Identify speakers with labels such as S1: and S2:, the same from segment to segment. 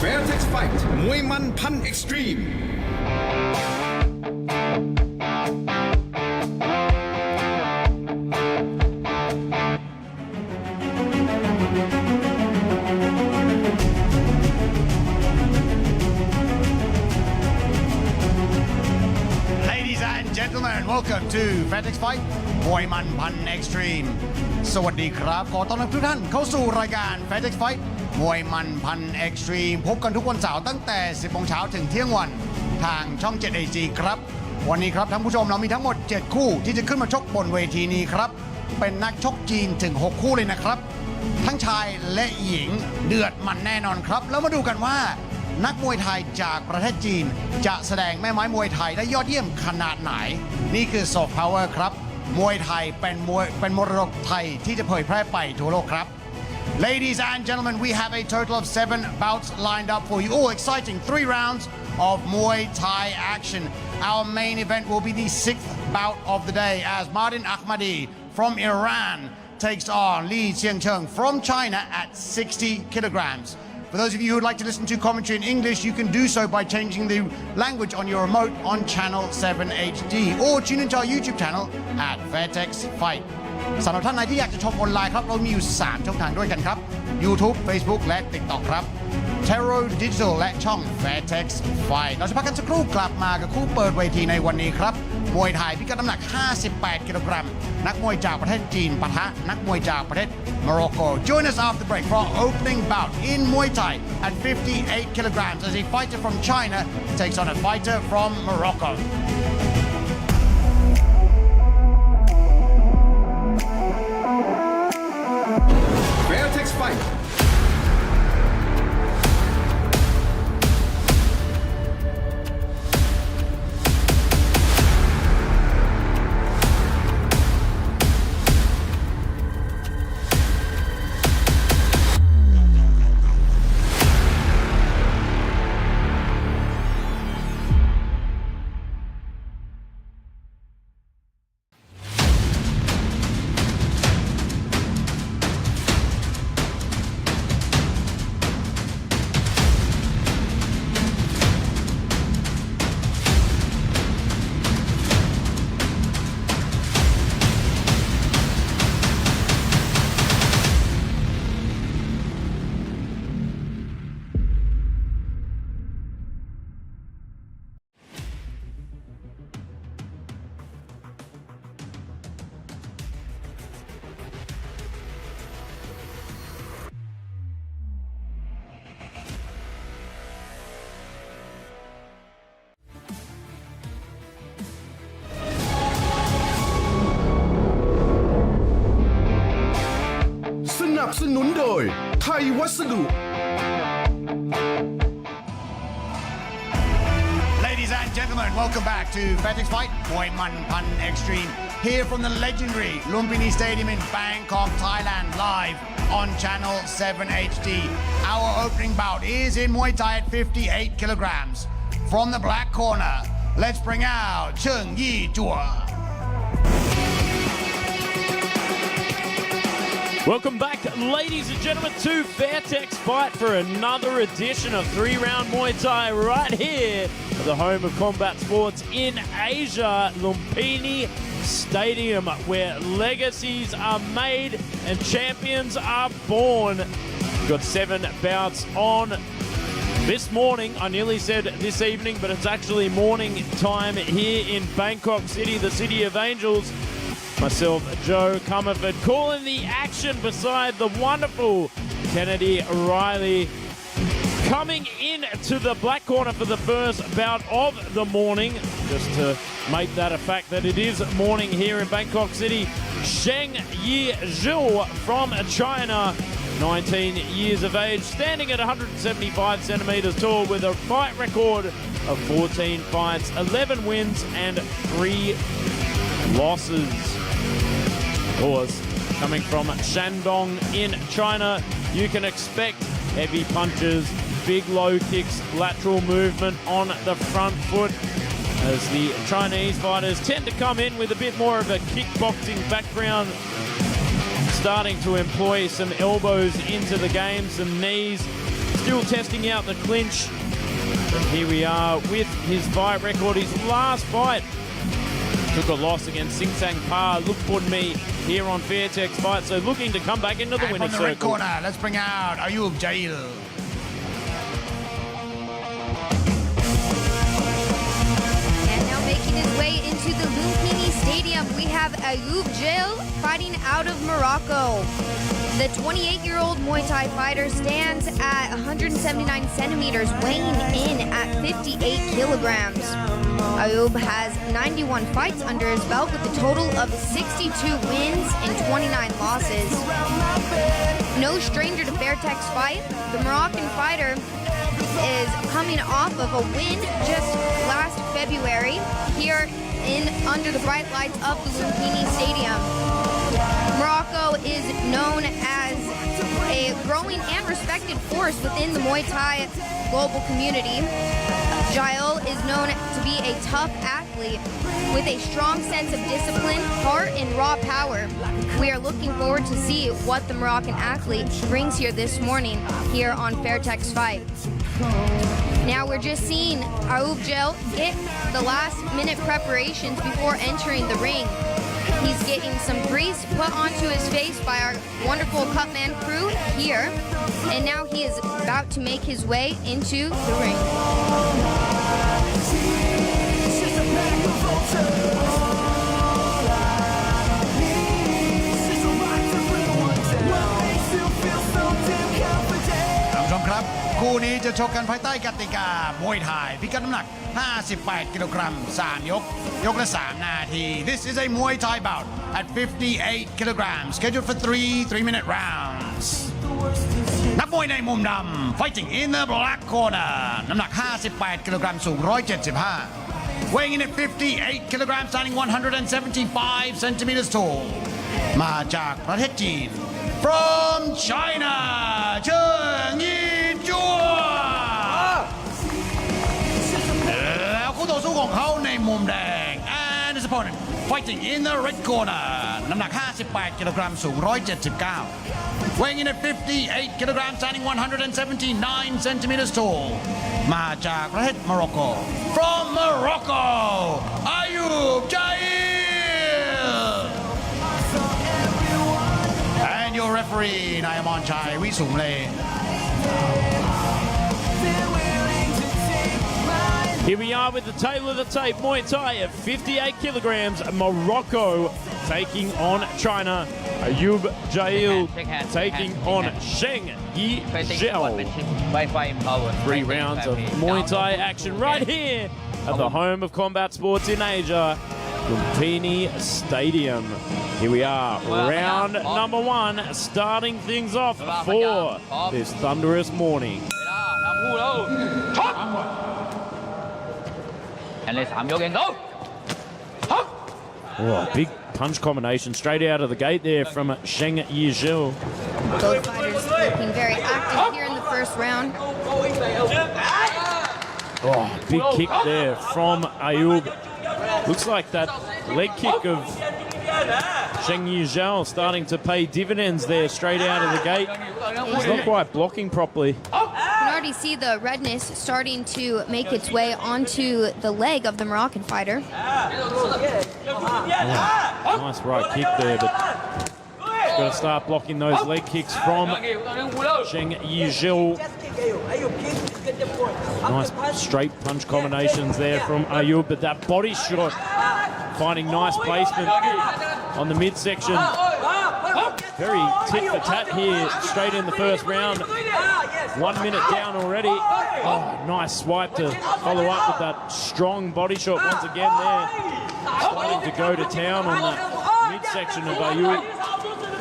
S1: Fairtex Fight มวยมันพันเอ็กซ์ตรีม
S2: Welcome to Fairtex Fight มวยมันพัน Extreme สวัสดีครับขอต้อนรับทุกท่านเข้าสู่รายการ Fairtex Fight มวยมันพัน Extreme พบกันทุกวันเสาร์ตั้งแต่ 10 โมงเช้าถึงเที่ยงวันทางช่อง 7 AG ครับวันนี้ครับท่านผู้ชมเรามีทั้งหมด 7 คู่ที่จะขึ้นมาชกบนเวทีนี้ครับเป็นนักชกจีนถึง 6 คู่เลยนะครับทั้งชายและหญิงเดือดมันแน่นอนครับแล้วมาดูกันว่านักมวยไทยจากประเทศจีนจะแสดงแม่ไม้มวยไทยได้ยอดเยี่ยมขนาดไหนนี่คือซอฟต์พาวเวอร์ครับมวยไทยเป็นมรดกไทยที่จะเผยแพร่ไปทั่วโลกครับ Ladies and gentlemen, we have a total of 7 bouts lined up for you. All exciting 3 rounds of Muay Thai action. Our main event will be the 6th bout of the day as Martin Ahmadi from Iran takes on Li Xiangcheng from China at 60 kilograms. For those of you who would like to listen to commentary in English, you can do so by changing the language on your remote on channel 7 HD or tune into our YouTube channel at Fairtex Fight. สำหรับท่านไหนที่อยากจะชมออนไลน์ครับเรามีอยู่3ช่องทางด้วยกันครับ YouTube Facebook และ TikTok ครับ Terro Digital และช่อง Fairtex Fight เราจะพักกันสักครู่กลับมากับคู่เปิดเวทีในวันนี้ครับมวยไทยพิกัดน้ำหนัก58กิโลกรัมนักมวยจากประเทศจีนปะทะนักมวยจากประเทศ Morocco. Join us after the break for our opening bout in Muay Thai at 58 kilograms as a fighter from China takes on a fighter from Morocco.
S1: Fairtex Fightสนับสนุนโดยไทยวัสดุ
S2: Ladies and gentlemen, welcome back to Fairtex Fight Muay Man Pan Extreme here from the legendary Lumpinee Stadium in Bangkok, Thailand live on channel 7 HD. Our opening bout is in Muay Thai at 58 kilograms. From the black corner, let's bring out Cheng Yi Zhuo.
S3: Welcome back, ladies and gentlemen, to Fairtex Fight for another edition of 3-round Muay Thai right here at the home of combat sports in Asia, Lumpinee Stadium, where legacies are made and champions are born. We've got 7 bouts on this morning. I nearly said this evening, but it's actually morning time here in Bangkok City, the city of angels. Myself, Joe Comerford, calling the action beside the wonderful Kennedy Riley. Coming in to the black corner for the first bout of the morning, just to make that a fact that it is morning here in Bangkok City, Cheng Yi Zhuo from China, 19 years of age, standing at 175 centimeters tall with a fight record of 14 fights, 11 wins and 3 losses. Of course, coming from Shandong in China, you can expect heavy punches, big low kicks, lateral movement on the front foot, as the Chinese fighters tend to come in with a bit more of a kickboxing background, starting to employ some elbows into the game, some knees, still testing out the clinch. And here we are with his fight record. His last fight took a loss against Sing Sang Pa, Lumpinee here on Fairtex Fight. So looking to come back into the
S2: And
S3: winner's
S2: from the red
S3: circle.
S2: corner, let's bring out Ayub Jail.
S4: And now making his way into the Lumpinee Stadium, we have Ayub Jail fighting out of Morocco. The 28-year-old Muay Thai fighter stands at 179 centimeters, weighing in at 58 kilograms. Ayub has 91 fights under his belt with a total of 62 wins and 29 losses. No stranger to Fairtex Fight, the Moroccan fighter is coming off of a win just last February here under the bright lights of the Lumpinee Stadium. Morocco is known as a growing and respected force within the Muay Thai global community. Jail is known to be a tough athlete with a strong sense of discipline, heart, and raw power. We are looking forward to see what the Moroccan athlete brings here this morning here on Fairtex Fight. Now we're just seeing Ayub Jail get the last minute preparations before entering the ring. He's getting some grease put onto his face by our wonderful Cutman crew here. And now he is about to make his way into the ring.
S2: คู่นี้จะชกกันภายใต้กติกามวยไทยพิกัดน้ำหนัก 58 กิโลกรัม 3 ยก ยกละ 3 นาที This is a Muay Thai bout at 58 kilograms scheduled for 3-minute rounds นักมวยในมุมดำ fighting in the black corner น้ำหนัก 58 กิโลกรัม สูง 175 weighing in at 58 kilograms standing 175 centimeters tall มาจากประเทศจีน from China เฉิงยี่จัวแล้วคู่ต่อสู้ของเขาในมุมแดง and his opponent fighting in the red corner น้ำหนัก 58 กิโลกรัม สูง 179 weighing in at 58 kilograms standing 179 centimeters tall มาจากประเทศโมร็อกโก from Morocco Ayub Jail and your referee นายอมรชัยวิสุมเล
S3: Here we are with the tail of the tape, Muay Thai at 58 kilograms, Morocco taking on China, Ayub Jail taking on Sheng Yi Zhao. 3 rounds of Muay Thai action right here at the home of combat sports in Asia, Lumpinee Stadium. Here we are, round number 1, starting things off for this thunderous morning. Oh, big punch combination straight out of the gate there from Sheng Yi Zhao.
S4: Both fighters looking very active here in the first round.
S3: Oh, big kick there from Ayub. Looks like that leg kick of Sheng Yi Zhao starting to pay dividends there straight out of the gate. He's not quite blocking properly.
S4: You can already see the redness starting to make its way onto the leg of the Moroccan fighter.
S3: Oh, nice right kick there, but he's got to start blocking those leg kicks from Sheng Yi Zhao. Nice straight punch combinations there from Ayub, but that body shot finding nice placement on the midsection. Very tit for tat here, straight in the first round. 1 minute down already. Oh, nice swipe to follow up with that strong body shot once again there. Starting to go to town on the midsection of Ayub.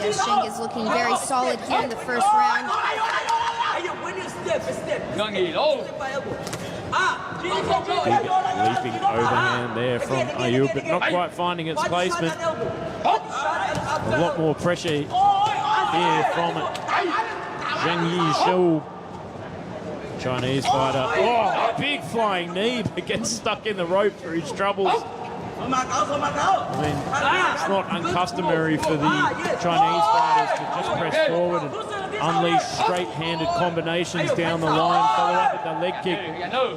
S4: Yes, Sheng is looking very solid here in the first round.
S3: Big leaping overhand there from Ayub, but not quite finding its placement. A lot more pressure here from Sheng Yi Zhao, Chinese fighter. Oh, big flying knee, but gets stuck in the rope for his troubles. I mean, it's not uncustomary for the Chinese fighters to just press forward and unleash straight-handed combinations down the line, follow up with the leg kick,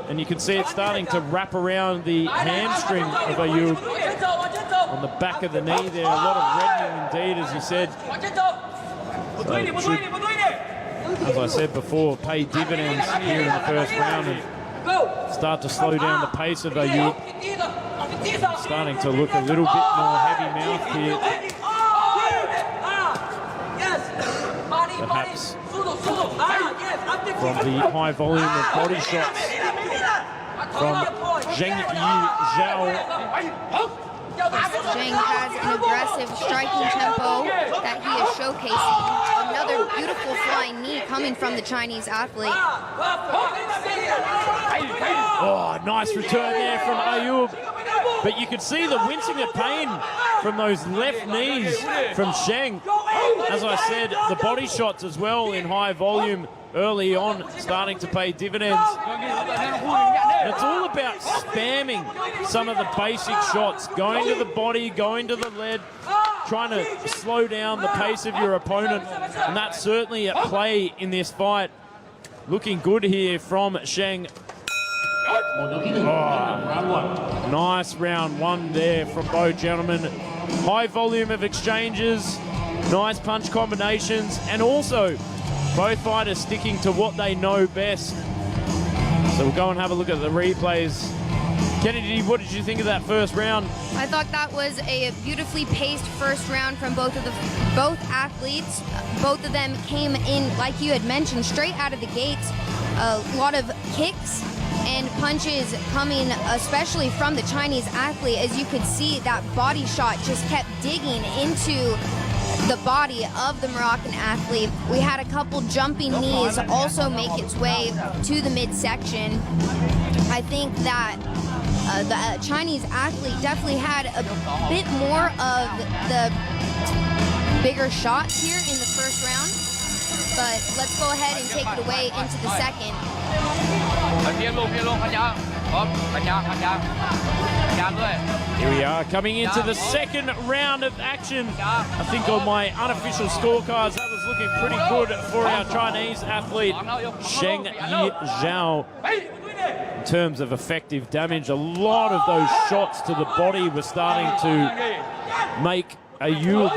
S3: and you can see it starting to wrap around the hamstring of Ayub on the back of the knee there. A lot of reddening indeed, as you said. So it should, as I said before, pay dividends here in the first round and start to slow down the pace of Ayub. Starting to look a little bit more heavy-mouthed here. Perhaps from the high volume of body shots from Zheng Zhao.
S4: Zheng has an aggressive striking tempo that he is showcasing. Another beautiful flying knee coming from the Chinese athlete.
S3: Oh, nice return there from Ayub. But you could see the wincing of pain from those left knees from Zheng. As I said, the body shots as well in high volume early on starting to pay dividends. And it's all about spamming some of the basic shots, going to the body, going to the lead, trying to slow down the pace of your opponent. And that's certainly at play in this fight. Looking good here from Zheng. Oh, nice round one there from both gentlemen. High volume of exchanges, nice punch combinations, and also both fighters sticking to what they know best. So we'll go and have a look at the replays. Kennedy, what did you think of that first round?
S4: I thought that was a beautifully paced first round from both athletes. Both of them came in, like you had mentioned, straight out of the gates. A lot of kicks and punches coming, especially from the Chinese athlete. As you could see, that body shot just kept digging into the body of the Moroccan athlete. We had a couple jumping knees also make its way to the midsection. I think that the Chinese athlete definitely had a bit more of the bigger shots here in the first round. But let's go ahead and take it away into the second.
S3: Here we are coming into the second round of action. I think on my unofficial scorecards, that was looking pretty good for our Chinese athlete, Zheng Zhao. In terms of effective damage, a lot of those shots to the body were starting to make Ayub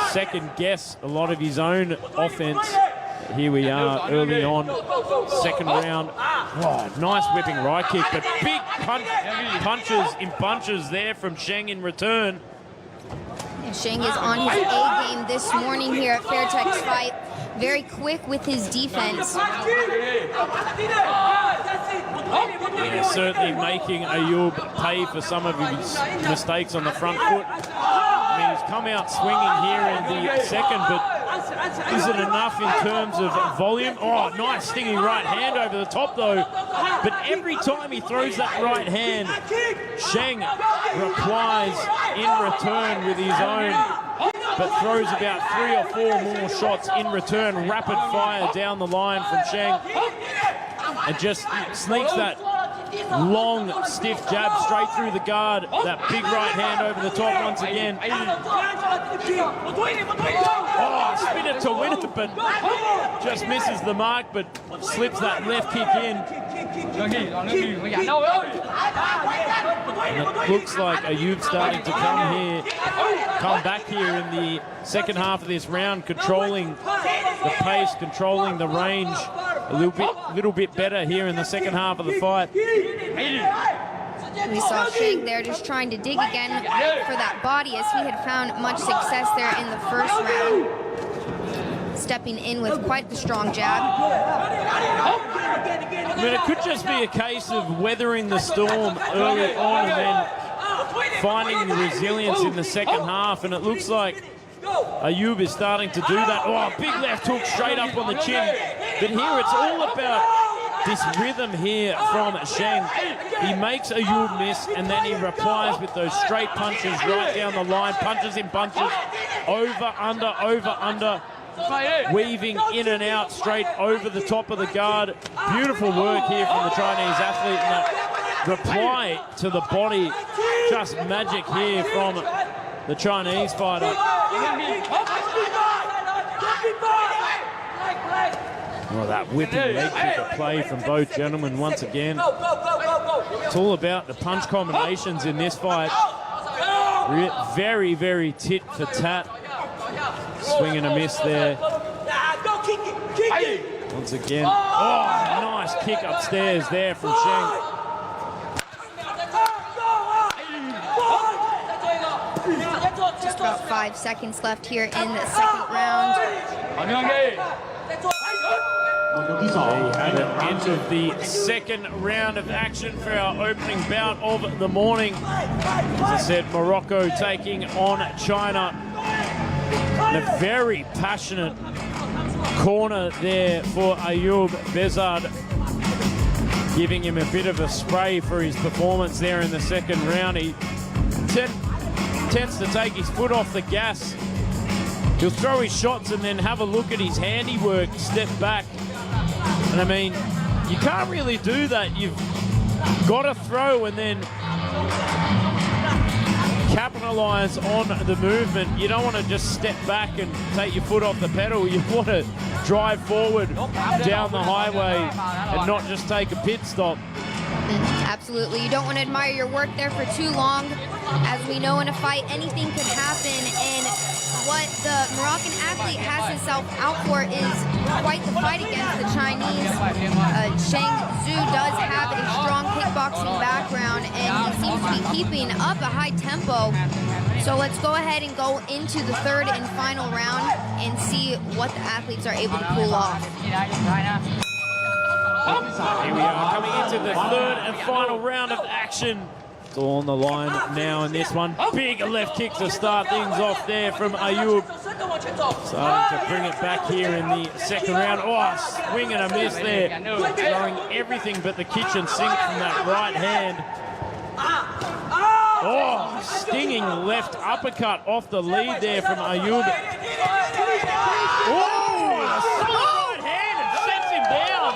S3: second guess a lot of his own offense. Here we are early on, second round. Oh, nice whipping right kick, but big punches in bunches there from Zheng in return.
S4: And Zheng is on his A game this morning here at Fairtex Fight. Very quick with his defense.
S3: Yeah, certainly making Ayub pay for some of his mistakes on the front foot. I mean, he's come out swinging here in the second, but is it enough in terms of volume? Oh, nice stinging right hand over the top, though. But every time he throws that right hand, Zheng replies in return with his own, but throws about 3 or 4 more shots in return. Rapid fire down the line from Zheng. And just sneaks that long, stiff jab straight through the guard. That big right hand over the top once again. Oh, spin it to win it, but just misses the mark, but slips that left kick in. And it looks like Ayub starting to come back here in the second half of this round, controlling the pace, controlling the range a little bit better here in the second half of the fight.
S4: We saw Zheng there just trying to dig again for that body, as he had found much success there in the first round. Stepping in with quite the strong jab.
S3: I mean, it could just be a case of weathering the storm early on and then finding the resilience in the second half, and it looks like Ayub is starting to do that. Oh, big left hook straight up on the chin. But here it's all about this rhythm here from Zheng. He makes Ayub miss, and then he replies with those straight punches right down the line. Punches in bunches, over, under, weaving in and out straight over the top of the guard. Beautiful work here from the Chinese athlete, and that reply to the body, just magic here from the Chinese fighter. Well, that whipping leg kick of play from both gentlemen once again. It's all about the punch combinations in this fight. Very, very tit for tat. Swing and a miss there. Once again. Oh, nice kick upstairs there from Sheng.
S4: Just about 5 seconds left here in the second round.
S3: There you have it, end of the second round of action for our opening bout of the morning. As I said, Morocco taking on China. And a very passionate corner there for Ayub Bezard, giving him a bit of a spray for his performance there in the second round. He tends to take his foot off the gas. He'll throw his shots and then have a look at his handiwork, step back. And I mean, you can't really do that. You've got to throw and then capitalize on the movement. You don't want to just step back and take your foot off the pedal. You want to drive forward down the highway and not just take a pit stop.
S4: Absolutely. You don't want to admire your work there for too long. As we know, in a fight, anything could happen. And what the Moroccan athlete has himself out for is quite the fight against the Chinese. Sheng Zhu does have a strong kickboxing background, and he seems to be keeping up a high tempo. So let's go ahead and go into the third and final round and see what the athletes are able to pull off.
S3: Here we are coming into the third and final round of action. It's all on the line now in this one. Big left kick to start things off there from Ayub. Starting to bring it back here in the second round. Oh, swing and a miss there. Throwing everything but the kitchen sink from that right hand. Oh, stinging left uppercut off the lead there from Ayub. Oh, a solid right hand and sets him down.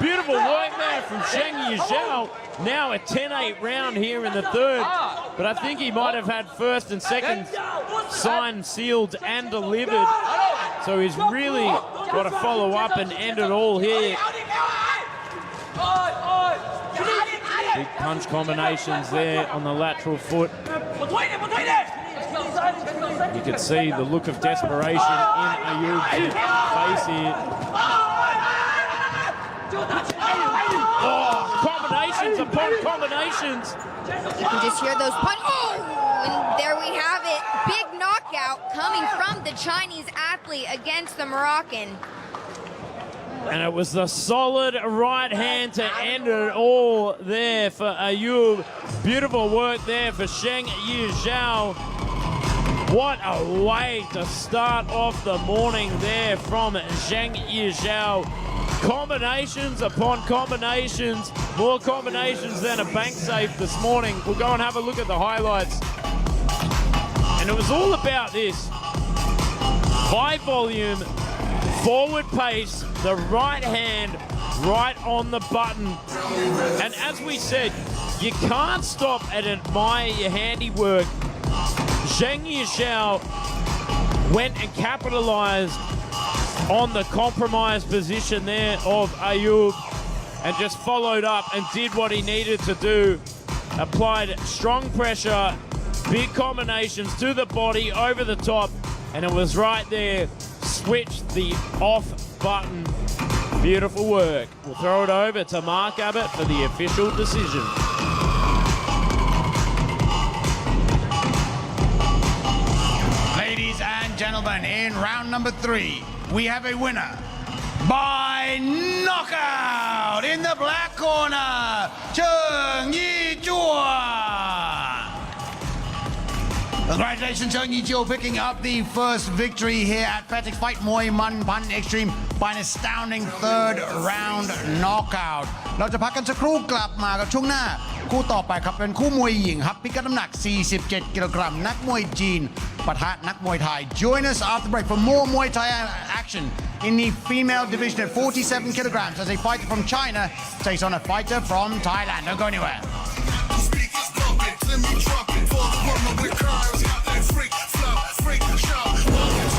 S3: Beautiful work there from Sheng Yizhao. Now a 10-8 round here in the third. But I think he might have had first and second signed, sealed, and delivered. So he's really got to follow up and end it all here. Big punch combinations there on the lateral foot. You can see the look of desperation in Ayub's face here. Oh, combinations upon combinations.
S4: You can just hear those punches. Oh, and there we have it. Big knockout coming from the Chinese athlete against the Moroccan.
S3: And it was the solid right hand to end it all there for Ayub. Beautiful work there for Sheng Yizhao. What a way to start off the morning there from Sheng Yizhao. Combinations upon combinations, more combinations than a bank safe this morning. We'll go and have a look at the highlights. And it was all about this. High volume, forward pace, the right hand right on the button. And as we said, you can't stop and admire your handiwork. Sheng Yizhao went and capitalized on the compromised position there of Ayub and just followed up and did what he needed to do. Applied strong pressure, big combinations to the body, over the top, and it was right there. Switched the off button. Beautiful work. We'll throw it over to Mark Abbott for the official decision.
S2: Ladies and gentlemen, in round number 3, we have a winner by knockout in the black corner, Sheng Yizhao. Congratulations, Sheng Yizhao, picking up the first victory here at Fairtex Fight Muay Man Pan Extreme by an astounding third round knockout. เราจะพักกันสักครู่กลับมากับช่วงหน้าคู่ต่อไปครับเป็นคู่มวยหญิงครับพิกัดน้ำหนัก 47 กิโลกรัมนักมวยจีนปะทะนักมวยไทย Join us after break for more Muay Thai action in the female division at 47 kilograms as a fighter from China takes on a fighter from Thailand. Don't go anywhere.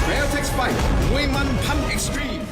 S1: Fairtex Fight Muay Man Pan Extreme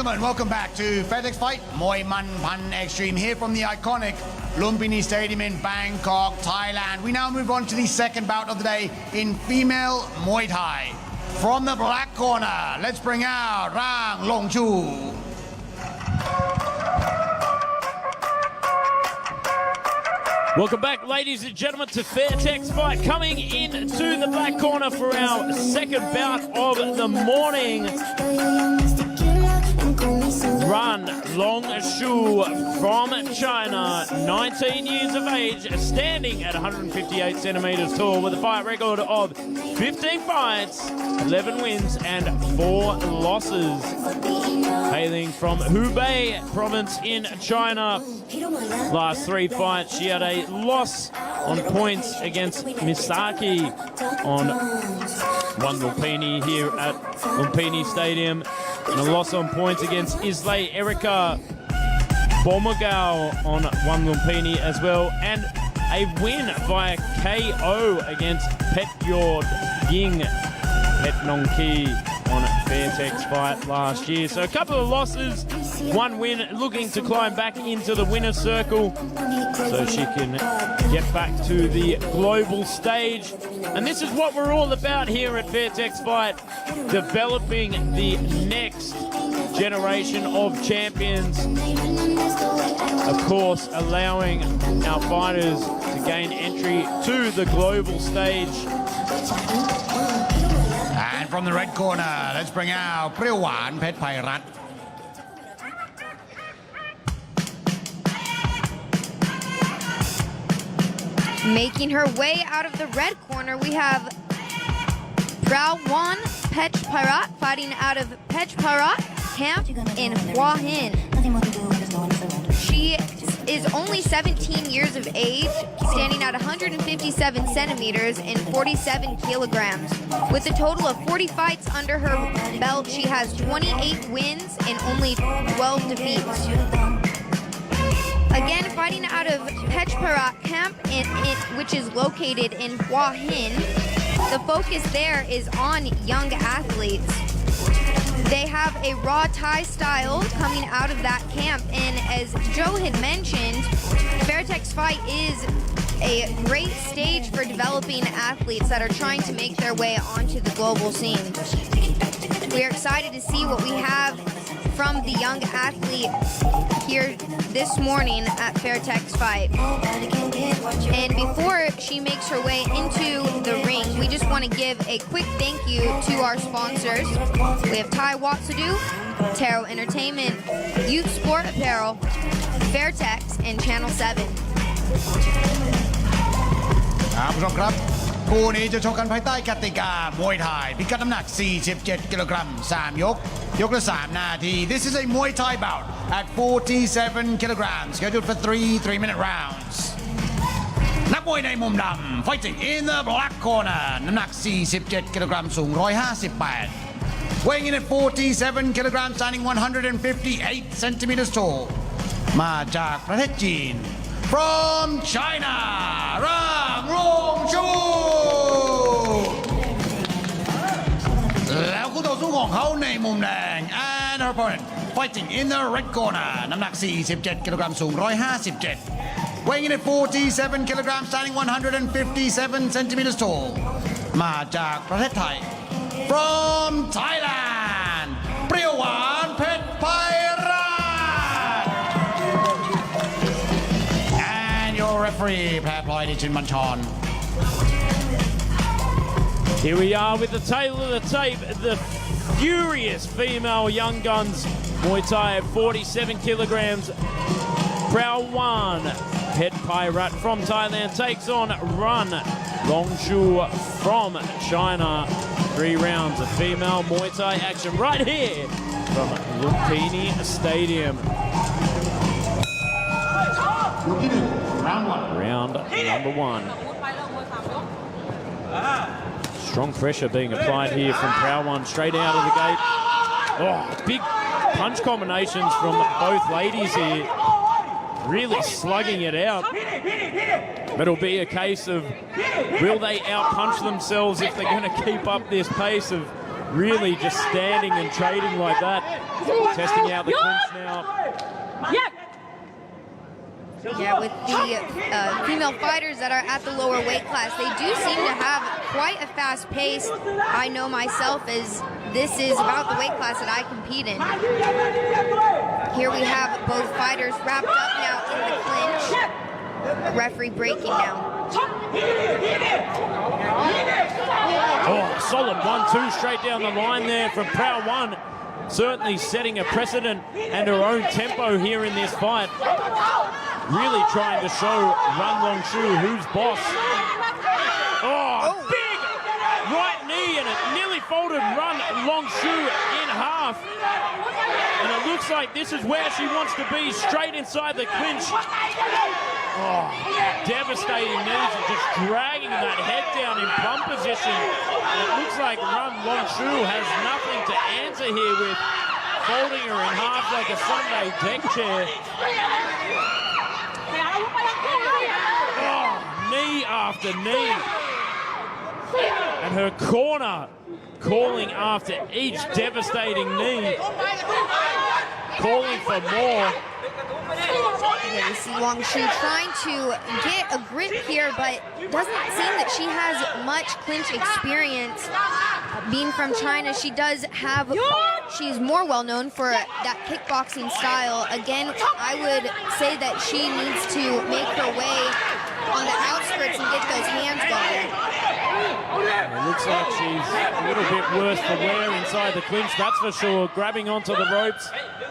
S2: gentlemen, welcome back to Fairtex Fight Muay Man Pan Extreme here from the iconic Lumpinee Stadium in Bangkok, Thailand. We now move on to the second bout of the day in female Muay Thai. From the black corner, let's bring out Rang Long Chu.
S3: Welcome back, ladies and gentlemen, to Fairtex Fight. Coming into the black corner for our second bout of the morning. Run Long Shu from China, 19 years of age, standing at 158 centimeters tall with a fight record of 15 fights, 11 wins and 4 losses. Hailing from Hubei province in China. Last 3 fights, she had a loss on points against Misaki on one Lumpinee here at Lumpinee Stadium, and a loss on points against Islay Erika Bomagao on one Lumpinee as well, and a win via KO against Pet Yord Ying Pet Nongki on Fairtex Fight last year. So a couple of losses, 1 win, looking to climb back into the winner's circle so she can get back to the global stage. And this is what we're all about here at Fairtex Fight, developing the next generation of champions. Of course, allowing our fighters to gain entry to the global stage.
S2: And from the red corner, let's bring out Priyaw Wan Phet Phai Rat.
S4: Making her way out of the red corner, we have Priyaw Wan Phet Phai Rat fighting out of Phet Phai Rat camp in Hua Hin. She is only 17 years of age, standing at 157 centimeters and 47 kilograms. With a total of 40 fights under her belt, she has 28 wins and only 12 defeats. Again, fighting out of Phet Phai Rat camp, which is located in Hua Hin, the focus there is on young athletes. They have a raw Thai style coming out of that camp, and as Joe had mentioned, Fairtex Fight is a great stage for developing athletes that are trying to make their way onto the global scene. We are excited to see what we have from the young athlete here this morning at Fairtex Fight. And before she makes her way into the ring, we just want to give a quick thank you to our sponsors. We have Thai Watsadu, Taro Entertainment, Youth Sport Apparel, Fairtex, and Channel 7.
S2: ผู้ชมครับคู่นี้จะชกกันภายใต้กติกามวยไทยพิกัดน้ำหนัก 47 กิโลกรัม 3 ยก ยกละ 3 นาที This is a Muay Thai bout at 47 kilograms scheduled for 3-minute rounds นักมวยในมุมดำ fighting in the black corner น้ำหนัก 47 กิโลกรัม สูง 158 weighing in at 47 kilograms, standing 158 centimeters tall มาจากประเทศจีนFrom China, Rang Long Chu แล้วคู่ต่อสู้ของเขาในมุมแดง and her opponent fighting in the red corner น้ำหนัก 47 กิโลกรัม สูง 157 weighing in at 47 kilograms, standing 157 centimeters tall มาจากประเทศไทย From Thailand เปรี้ยวหวานเพชรไพรัตน์ Referee, Pad Chinmanchon.
S3: Here we are with the tail of the tape, the furious female Young Guns Muay Thai at 47 kilograms. Priyaw Wan Phet Phai Rat from Thailand takes on Run Long Shu from China. 3 rounds of female Muay Thai action right here from Lumpinee Stadium. Round number 1. Strong pressure being applied here from Priyaw Wan straight out of the gate. Oh, big punch combinations from both ladies here. Really slugging it out. But it'll be a case of will they outpunch themselves if they're going to keep up this pace of really just standing and trading like that. Testing out the clinch now.
S4: Yeah, with the female fighters that are at the lower weight class, they do seem to have quite a fast pace. I know myself, as this is about the weight class that I compete in. Here we have both fighters wrapped up now in the clinch. The referee breaking now.
S3: Oh, solid 1-2 straight down the line there from Prao One. Certainly setting a precedent and her own tempo here in this fight. Really trying to show Run Long Shu who's boss. Oh, big right knee, and it nearly folded Run Long Shu in half. And it looks like this is where she wants to be, straight inside the clinch. Oh, devastating knees, and just dragging that head down in plumb position. And it looks like Run Long Shu has nothing to answer here with, folding her in half like a Sunday deck chair. Oh, knee after knee. And her corner calling after each devastating knee, calling for more.
S4: Yeah, you see Long Shu trying to get a grip here, but doesn't seem that she has much clinch experience. Being from China, she does have, she's more well known for that kickboxing style. Again, I would say that she needs to make her way on the outskirts and get those hands going.
S3: It looks like she's a little bit worse for wear inside the clinch, that's for sure. Grabbing onto the ropes,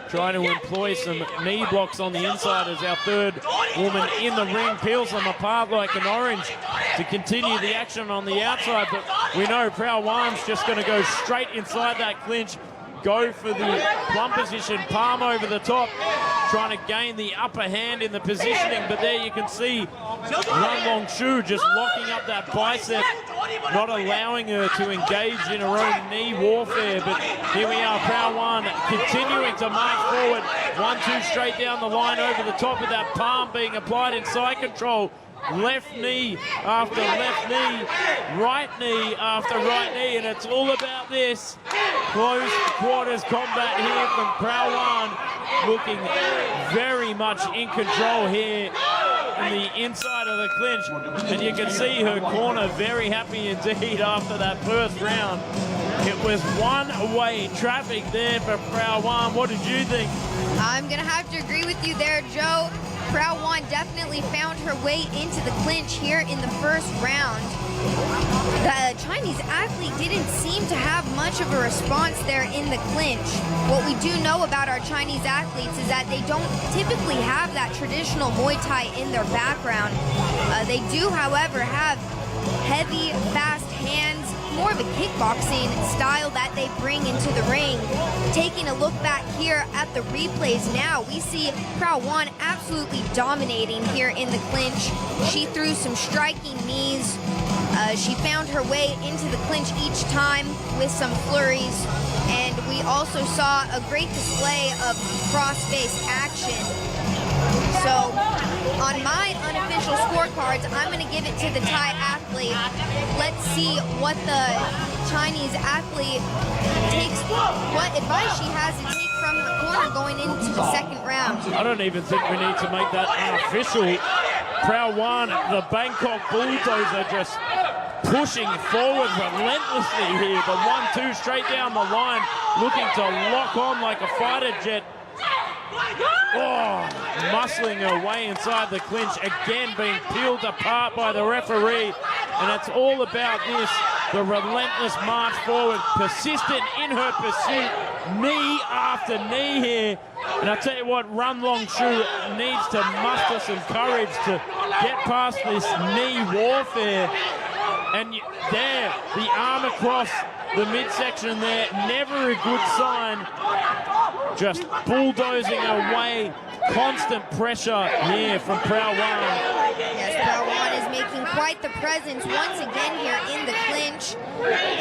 S3: trying to employ some knee blocks on the inside as our third woman in the ring peels them apart like an orange to continue the action on the outside. But we know Prao Wan's just going to go straight inside that clinch, go for the plumb position, palm over the top, trying to gain the upper hand in the positioning. But there you can see Run Long Shu just locking up that bicep, not allowing her to engage in her own knee warfare. But here we are, Prao Wan continuing to march forward. 1-2 straight down the line over the top of that palm being applied in side control. Left knee after left knee, right knee after right knee, and it's all about this close quarters combat here from Prao Wan, looking very much in control here in the inside of the clinch. And you can see her corner very happy indeed after that first round. It was one-way traffic there for Prao Wan. What did you think?
S4: I'm going to have to agree with you there, Joe. Prao Wan definitely found her way into the clinch here in the first round. The Chinese athlete didn't seem to have much of a response there in the clinch. What we do know about our Chinese athletes is that they don't typically have that traditional Muay Thai in their background. They do, however, have heavy, fast hands, more of a kickboxing style that they bring into the ring. Taking a look back here at the replays now, we see Prao Wan absolutely dominating here in the clinch. She threw some striking knees. She found her way into the clinch each time with some flurries. And we also saw a great display of cross-face action. So, on my unofficial scorecards, I'm going to give it to the Thai athlete. Let's see what the Chinese athlete takes, what advice she has to take from the corner going into the second round.
S3: I don't even think we need to make that unofficial. Prao Wan, the Bangkok bulldozer, just pushing forward relentlessly here. The 1-2 straight down the line, looking to lock on like a fighter jet. Oh, muscling her way inside the clinch, again being peeled apart by the referee. And it's all about this, the relentless march forward, persistent in her pursuit, knee after knee here. And I tell you what, Run Long Shu needs to muster some courage to get past this knee warfare. And there, the arm across the midsection there, never a good sign. Just bulldozing away, constant pressure here from Prao Wan.
S4: Yes, Prao Wan is making quite the presence once again here in the clinch.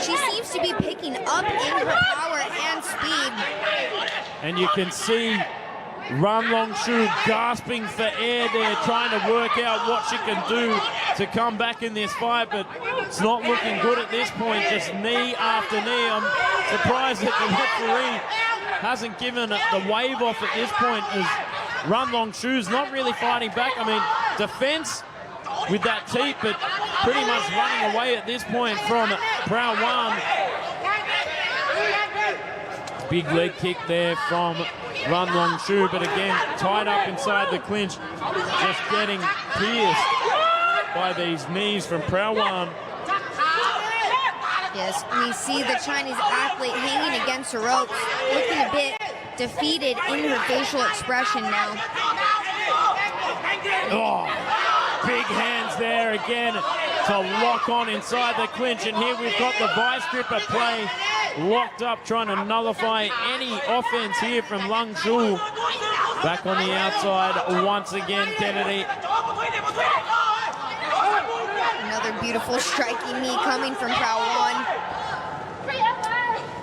S4: She seems to be picking up in her power and speed.
S3: And you can see Run Long Shu gasping for air there, trying to work out what she can do to come back in this fight, but it's not looking good at this point. Just knee after knee. I'm surprised that the referee hasn't given the wave off at this point, as Run Long Shu's not really fighting back. I mean, defense with that teep, but pretty much running away at this point from Prao Wan. Big leg kick there from Run Long Shu, but again, tied up inside the clinch, just getting pierced by these knees from Prao Wan.
S4: Yes, we see the Chinese athlete hanging against the ropes, looking a bit defeated in her facial expression now.
S3: Oh, big hands there again to lock on inside the clinch, and here we've got the vice grip at play, locked up, trying to nullify any offense here from Long Shu. Back on the outside once again, Kennedy.
S4: Another beautiful striking knee coming from Prao Wan.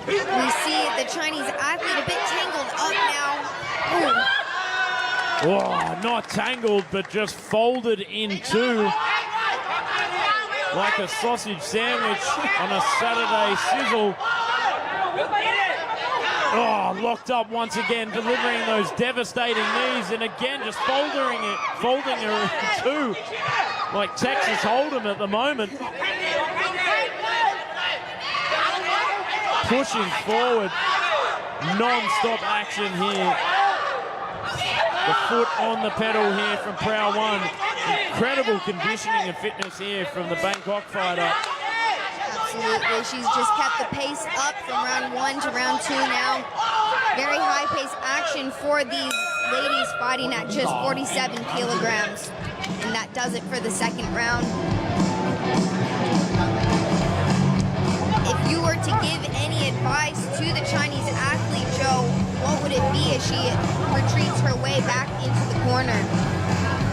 S4: We see the Chinese athlete a bit tangled up now. Ooh.
S3: Oh, not tangled, but just folded in two like a sausage sandwich on a Saturday sizzle. Oh, locked up once again, delivering those devastating knees, and again just folding her in two, like Texas Hold'em at the moment. Pushing forward, non-stop action here. The foot on the pedal here from Prao Wan. Incredible conditioning and fitness here from the Bangkok fighter.
S4: Absolutely, she's just kept the pace up from round 1 to round 2 now. Very high-paced action for these ladies fighting at just 47 kilograms. And that does it for the second round. If you were to give any advice to the Chinese athlete, Joe, what would it be as she retreats her way back into the corner?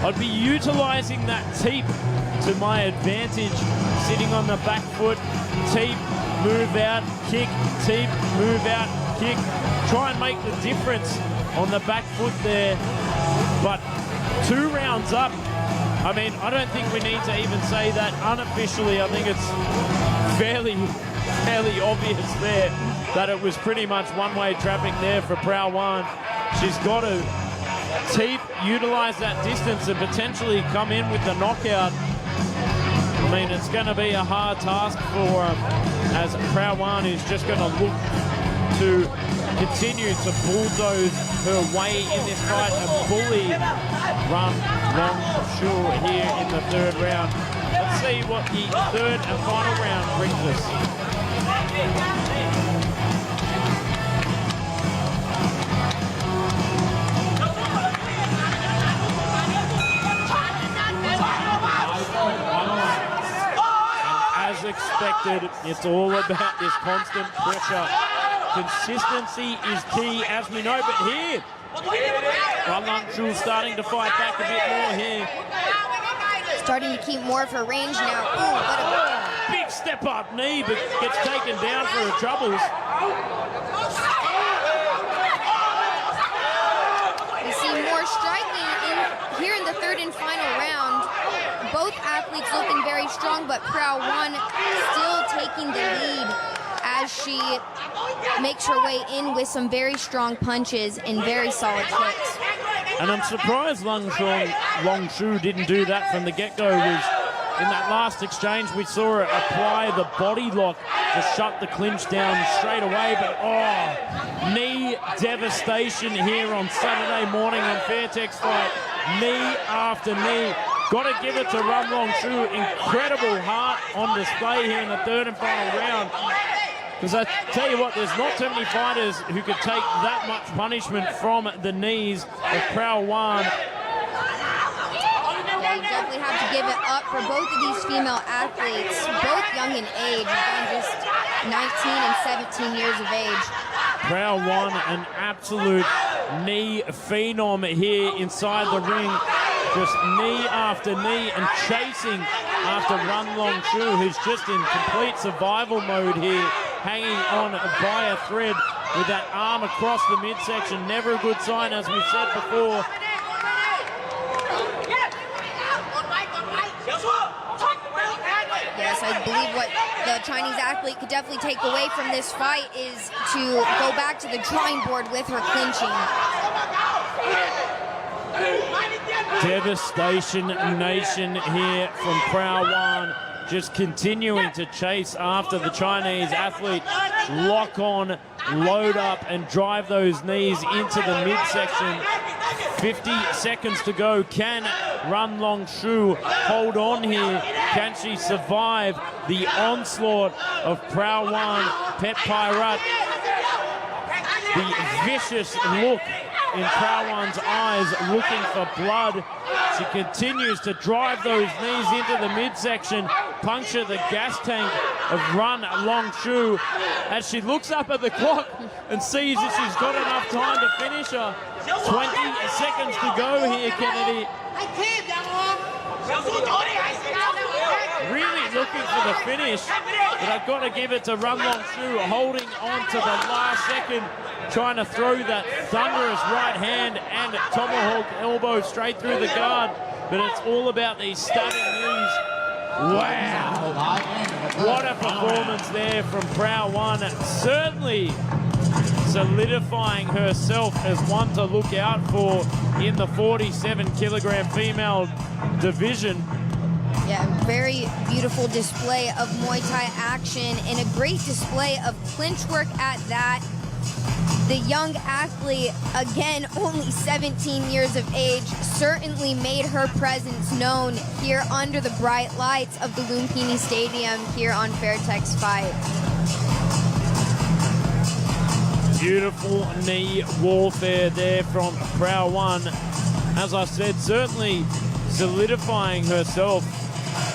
S3: I'd be utilizing that teep to my advantage, sitting on the back foot, teep, move out, kick, teep, move out, kick. Try and make the difference on the back foot there. But 2 rounds up, I mean, I don't think we need to even say that unofficially. I think it's fairly obvious there that it was pretty much one-way traffic there for Prao Wan. She's got to teep, utilize that distance, and potentially come in with the knockout. I mean, it's going to be a hard task for her, as Prao Wan is just going to look to continue to bulldoze her way in this fight and bully Run Long Shu here in the 3rd round. Let's see what the 3rd and final round brings us. As expected, it's all about this constant pressure. Consistency is key, as we know, but here, Run Long Shu starting to fight back a bit more here.
S4: Starting to keep more of her range now. Ooh, what a
S3: big step up knee, but gets taken down for her troubles.
S4: We see more striking here in the 3rd and final round. Both athletes looking very strong, but Prao Wan still taking the lead as she makes her way in with some very strong punches and very solid kicks.
S3: And I'm surprised Long Shu didn't do that from the get-go. In that last exchange, we saw her apply the body lock to shut the clinch down straight away. But, oh, knee devastation here on Saturday morning on Fairtex Fight. Knee after knee. Got to give it to Run Long Shu. Incredible heart on display here in the 3rd and final round. Because I tell you what, there's not too many fighters who could take that much punishment from the knees of Prao Wan.
S4: Yeah, you definitely have to give it up for both of these female athletes, both young in age, just 19 and 17 years of age.
S3: Prao Wan, an absolute knee phenom here inside the ring. Just knee after knee and chasing after Run Long Shu, who's just in complete survival mode here, hanging on by a thread. with that arm across the midsection. Never a good sign, as we've said before.
S4: Yes, I believe what the Chinese athlete could definitely take away from this fight is to go back to the drawing board with her clinching.
S3: Devastation nation here from Prawan, just continuing to chase after the Chinese athlete. Lock on, load up, and drive those knees into the midsection. 50 seconds to go. Can Run Long Shu hold on here? Can she survive the onslaught of Prawan Petpairat? The vicious look in Prawan's eyes, looking for blood. She continues to drive those knees into the midsection, puncture the gas tank of Run Long Shu. As she looks up at the clock and sees that she's got enough time to finish her. 20 seconds to go here, Kennedy. Really looking for the finish, but I've got to give it to Run Long Shu, holding on to the last second, trying to throw that thunderous right hand and tomahawk elbow straight through the guard, but it's all about these stabbing knees. Wow, what a performance there from Prawan. Certainly solidifying herself as one to look out for in the 47-kilogram female division.
S4: Yeah, very beautiful display of Muay Thai action and a great display of clinch work at that. The young athlete, again, only 17 years of age, certainly made her presence known here under the bright lights of the Lumpinee Stadium here on Fairtex Fight.
S3: Beautiful knee warfare there from Prawan. As I said, certainly solidifying herself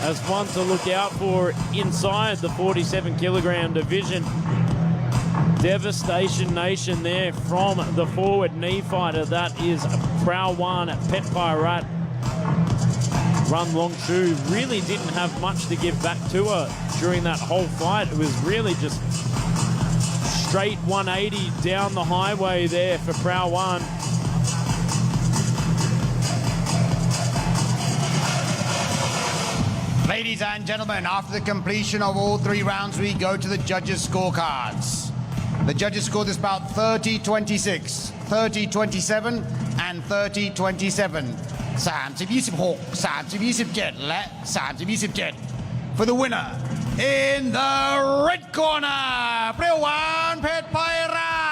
S3: as one to look out for inside the 47-kilogram division. Devastation nation there from the forward knee fighter. That is Prawan Petpairat. Run Long Shu really didn't have much to give back to her during that whole fight. It was really just straight 180 down the highway there for Prawan.
S2: Ladies and gentlemen, after the completion of all 3 rounds, we go to the judges' scorecards. The judges scored this bout 30-26, 30-27, and 30-27. 30-26, 30-27 และ 30-27. For the winner, in the red corner, Prawan Petpairat.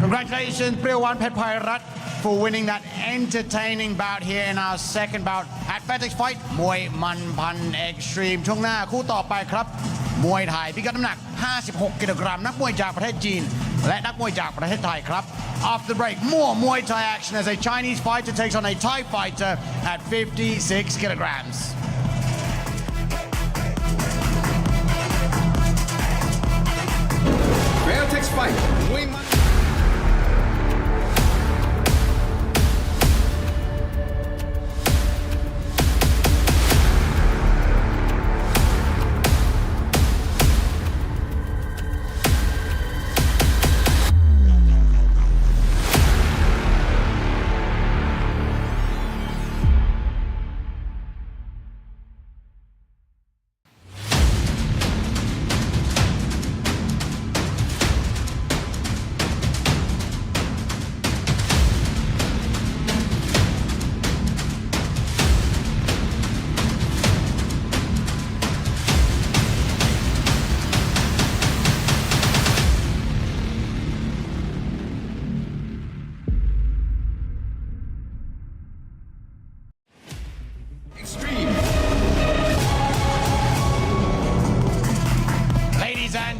S2: Congratulations, Prawan Petpairat, for winning that entertaining bout here in our second bout at Fairtex Fight มวยมันพัน Extreme ช่วงหน้าคู่ต่อไปครับมวยไทยพิกัดน้ำหนัก 56 กิโลกรัมนักมวยจากประเทศจีนและนักมวยจากประเทศไทยครับ After the break, more Muay Thai action as a Chinese fighter takes on a Thai fighter at 56 kilograms.
S1: Fairtex Fight มวยมัน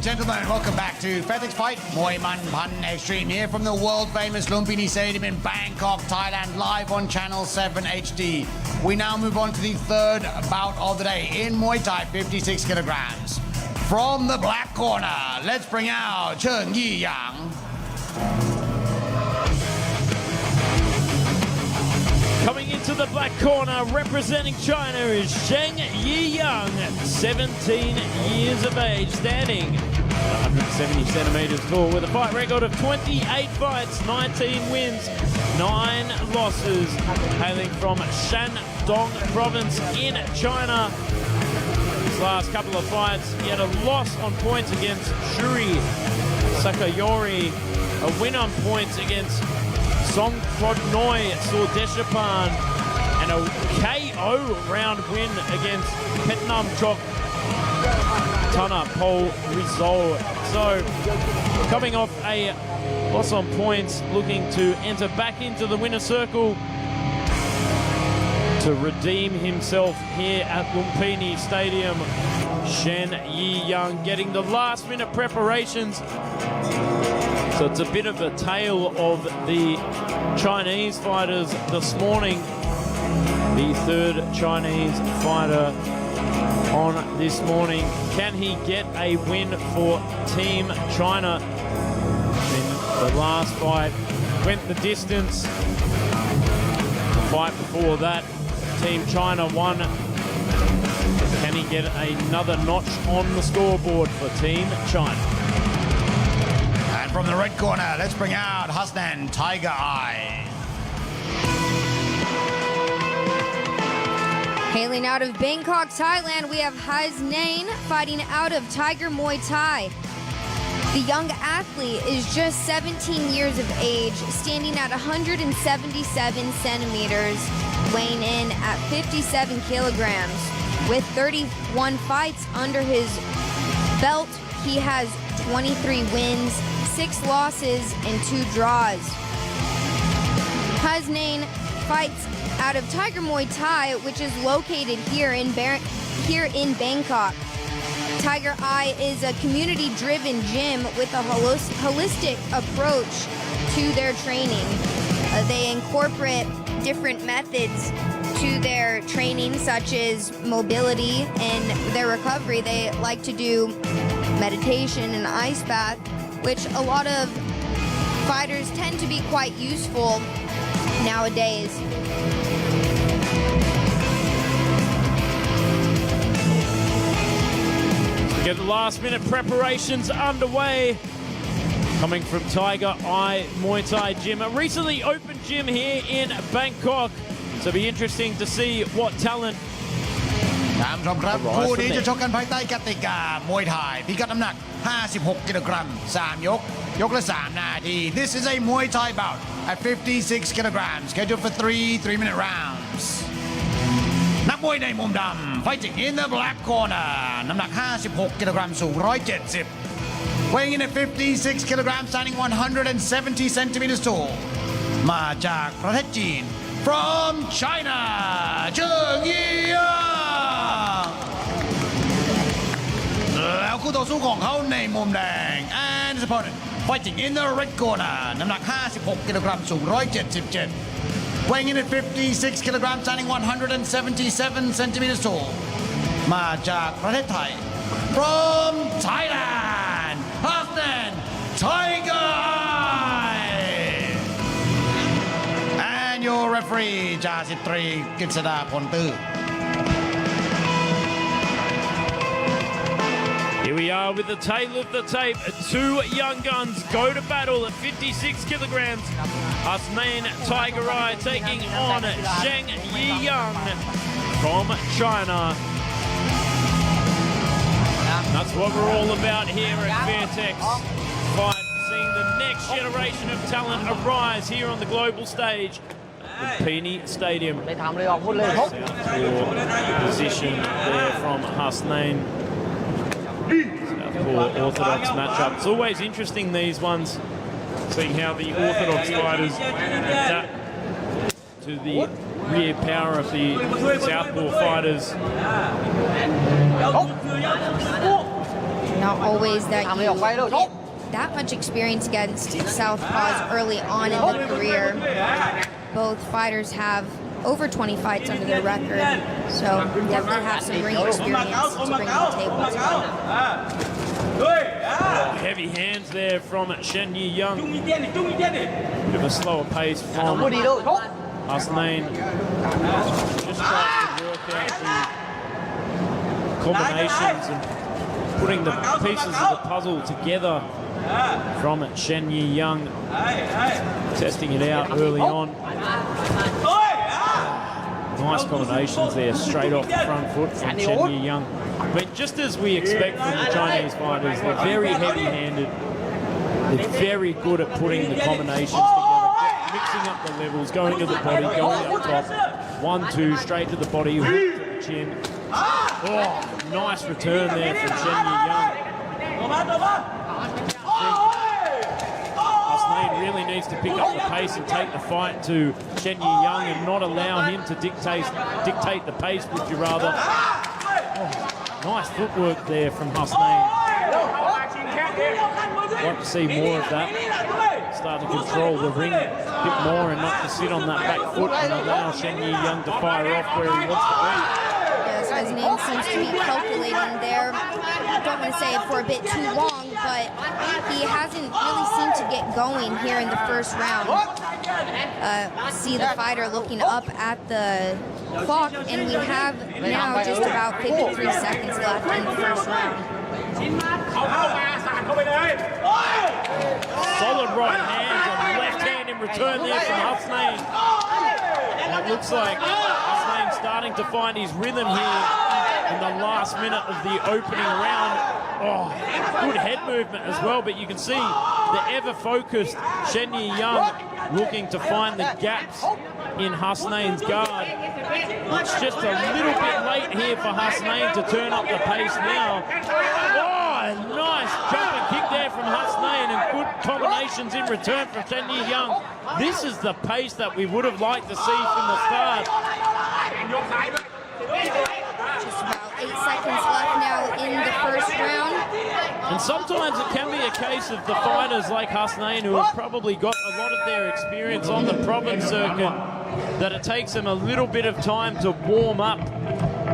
S2: Gentlemen, welcome back to Fairtex Fight มวยมันพัน Extreme here from the world famous Lumpinee Stadium in Bangkok, Thailand, live on Channel 7 HD. We now move on to the third bout of the day in Muay Thai 56 kilograms. From the black corner, let's bring out Cheng Yi Yang.
S3: Coming into the black corner, representing China, is Cheng Yi Yang, 17 years of age, standing 170 centimeters tall, with a fight record of 28 fights, 19 wins, 9 losses, hailing from Shandong province in China. His last couple of fights, he had a loss on points against Shuri Sakayori, a win on points against Songkrodnoy Sordeshapan, and a KO round win against Petnam Chok Tanapol Rizal. So, coming off a loss on points, looking to enter back into the winner's circle to redeem himself here at Lumpinee Stadium. Shen Yi-young getting the last minute preparations. So it's a bit of a tale of the Chinese fighters this morning. The third Chinese fighter on this morning. Can he get a win for Team China? In the last fight went the distance. The fight before that, Team China won. Can he get another notch on the scoreboard for Team China?
S2: And from the red corner, let's bring out Hasnan Tiger Eye.
S4: Hailing out of Bangkok, Thailand, we have Hasnan fighting out of Tiger Muay Thai. The young athlete is just 17 years of age, standing at 177 centimeters, weighing in at 57 kilograms. With 31 fights under his belt, he has 23 wins, 6 losses, and 2 draws. Hasnan fights out of Tiger Muay Thai, which is located here in Bangkok. Tiger Eye is a community-driven gym with a holistic approach to their training. They incorporate different methods to their training, such as mobility and their recovery. They like to do meditation and ice bath, which a lot of fighters tend to be quite useful nowadays.
S3: Get the last minute preparations underway. Coming from Tiger Eye Muay Thai Gym, a recently opened gym here in Bangkok. So it'll be interesting to see what talent
S2: ท่านผู้ชมครับคู่นี้จะชกกันภายใต้กติกามวยไทยพิกัดน้ำหนัก 56 กิโลกรัม 3 ยก ยกละ 3 นาที This is a Muay Thai bout at 56 kilograms, scheduled for 3-minute rounds. นักมวยในมุมดำ fighting in the black corner น้ำหนัก 56 กิโลกรัม สูง 170 weighing in at 56 kilograms, standing 170 centimeters tall มาจากประเทศจีน from China เจิ้งยี่หยางแล้วคู่ต่อสู้ของเขาในมุมแดง and his opponent fighting in the red corner น้ำหนัก 56 กิโลกรัม สูง 177 weighing in at 56 kilograms, standing 177 centimeters tall มาจากประเทศไทย from Thailand Hasnan Tiger Eye and your referee จ่าสิบตรีกฤษดาพลตื้อ
S3: Here we are with the tail of the tape. 2 young guns go to battle at 56 kilograms. Hasnan Tiger Eye taking on Shen Yi-young from China. That's what we're all about here at Fairtex Fight, seeing the next generation of talent arise here on the global stage. Lumpinee Stadium. Southpaw position there from Hasnan. Southpaw Orthodox matchup. It's always interesting, these ones, seeing how the Orthodox fighters adapt to the rear power of the Southpaw fighters.
S4: Not always that you get that much experience against Southpaws early on in the career. Both fighters have over 20 fights under their record, so definitely have some ring experience to bring to the table as well.
S3: Heavy hands there from Shen Yi-young. Bit of a slower pace from Hasnan. Just tries to work out the combinations and putting the pieces of the puzzle together from it. Shen Yi Young testing it out early on. Nice combinations there, straight off the front foot from Shen Yi Young. But just as we expect from the Chinese fighters, they're very heavy-handed. They're very good at putting the combinations together, mixing up the levels, going to the body, going up top. 1-2, straight to the body, hook to the chin. Oh, nice return there from Shen Yi Young. Hasnain really needs to pick up the pace and take the fight to Shen Yi Young and not allow him to dictate the pace, would you rather. Oh, nice footwork there from Hasnain. Want to see more of that. Start to control the ring a bit more and not to sit on that back foot and allow Shen Yi Young to fire off where he wants to be.
S4: Yes, his name seems to be calculating there. I don't want to say it for a bit too long, but he hasn't really seemed to get going here in the first round. See the fighter looking up at the clock, and we have now just about 53 seconds left in the first round.
S3: Solid right hand and left hand in return there from Hasnain. And it looks like Hasnain starting to find his rhythm here in the last minute of the opening round. Oh, good head movement as well, but you can see the ever-focused Shen Yi Young looking to find the gaps in Hasnain's guard. It's just a little bit late here for Hasnain to turn up the pace now. Oh, nice jumping kick there from Hasnain and good combinations in return from Shen Yi Young. This is the pace that we would have liked to see from the start.
S4: Just about 8 seconds left now in the first round.
S3: And sometimes it can be a case of the fighters like Hasnain, who have probably got a lot of their experience on the province circuit, that it takes them a little bit of time to warm up.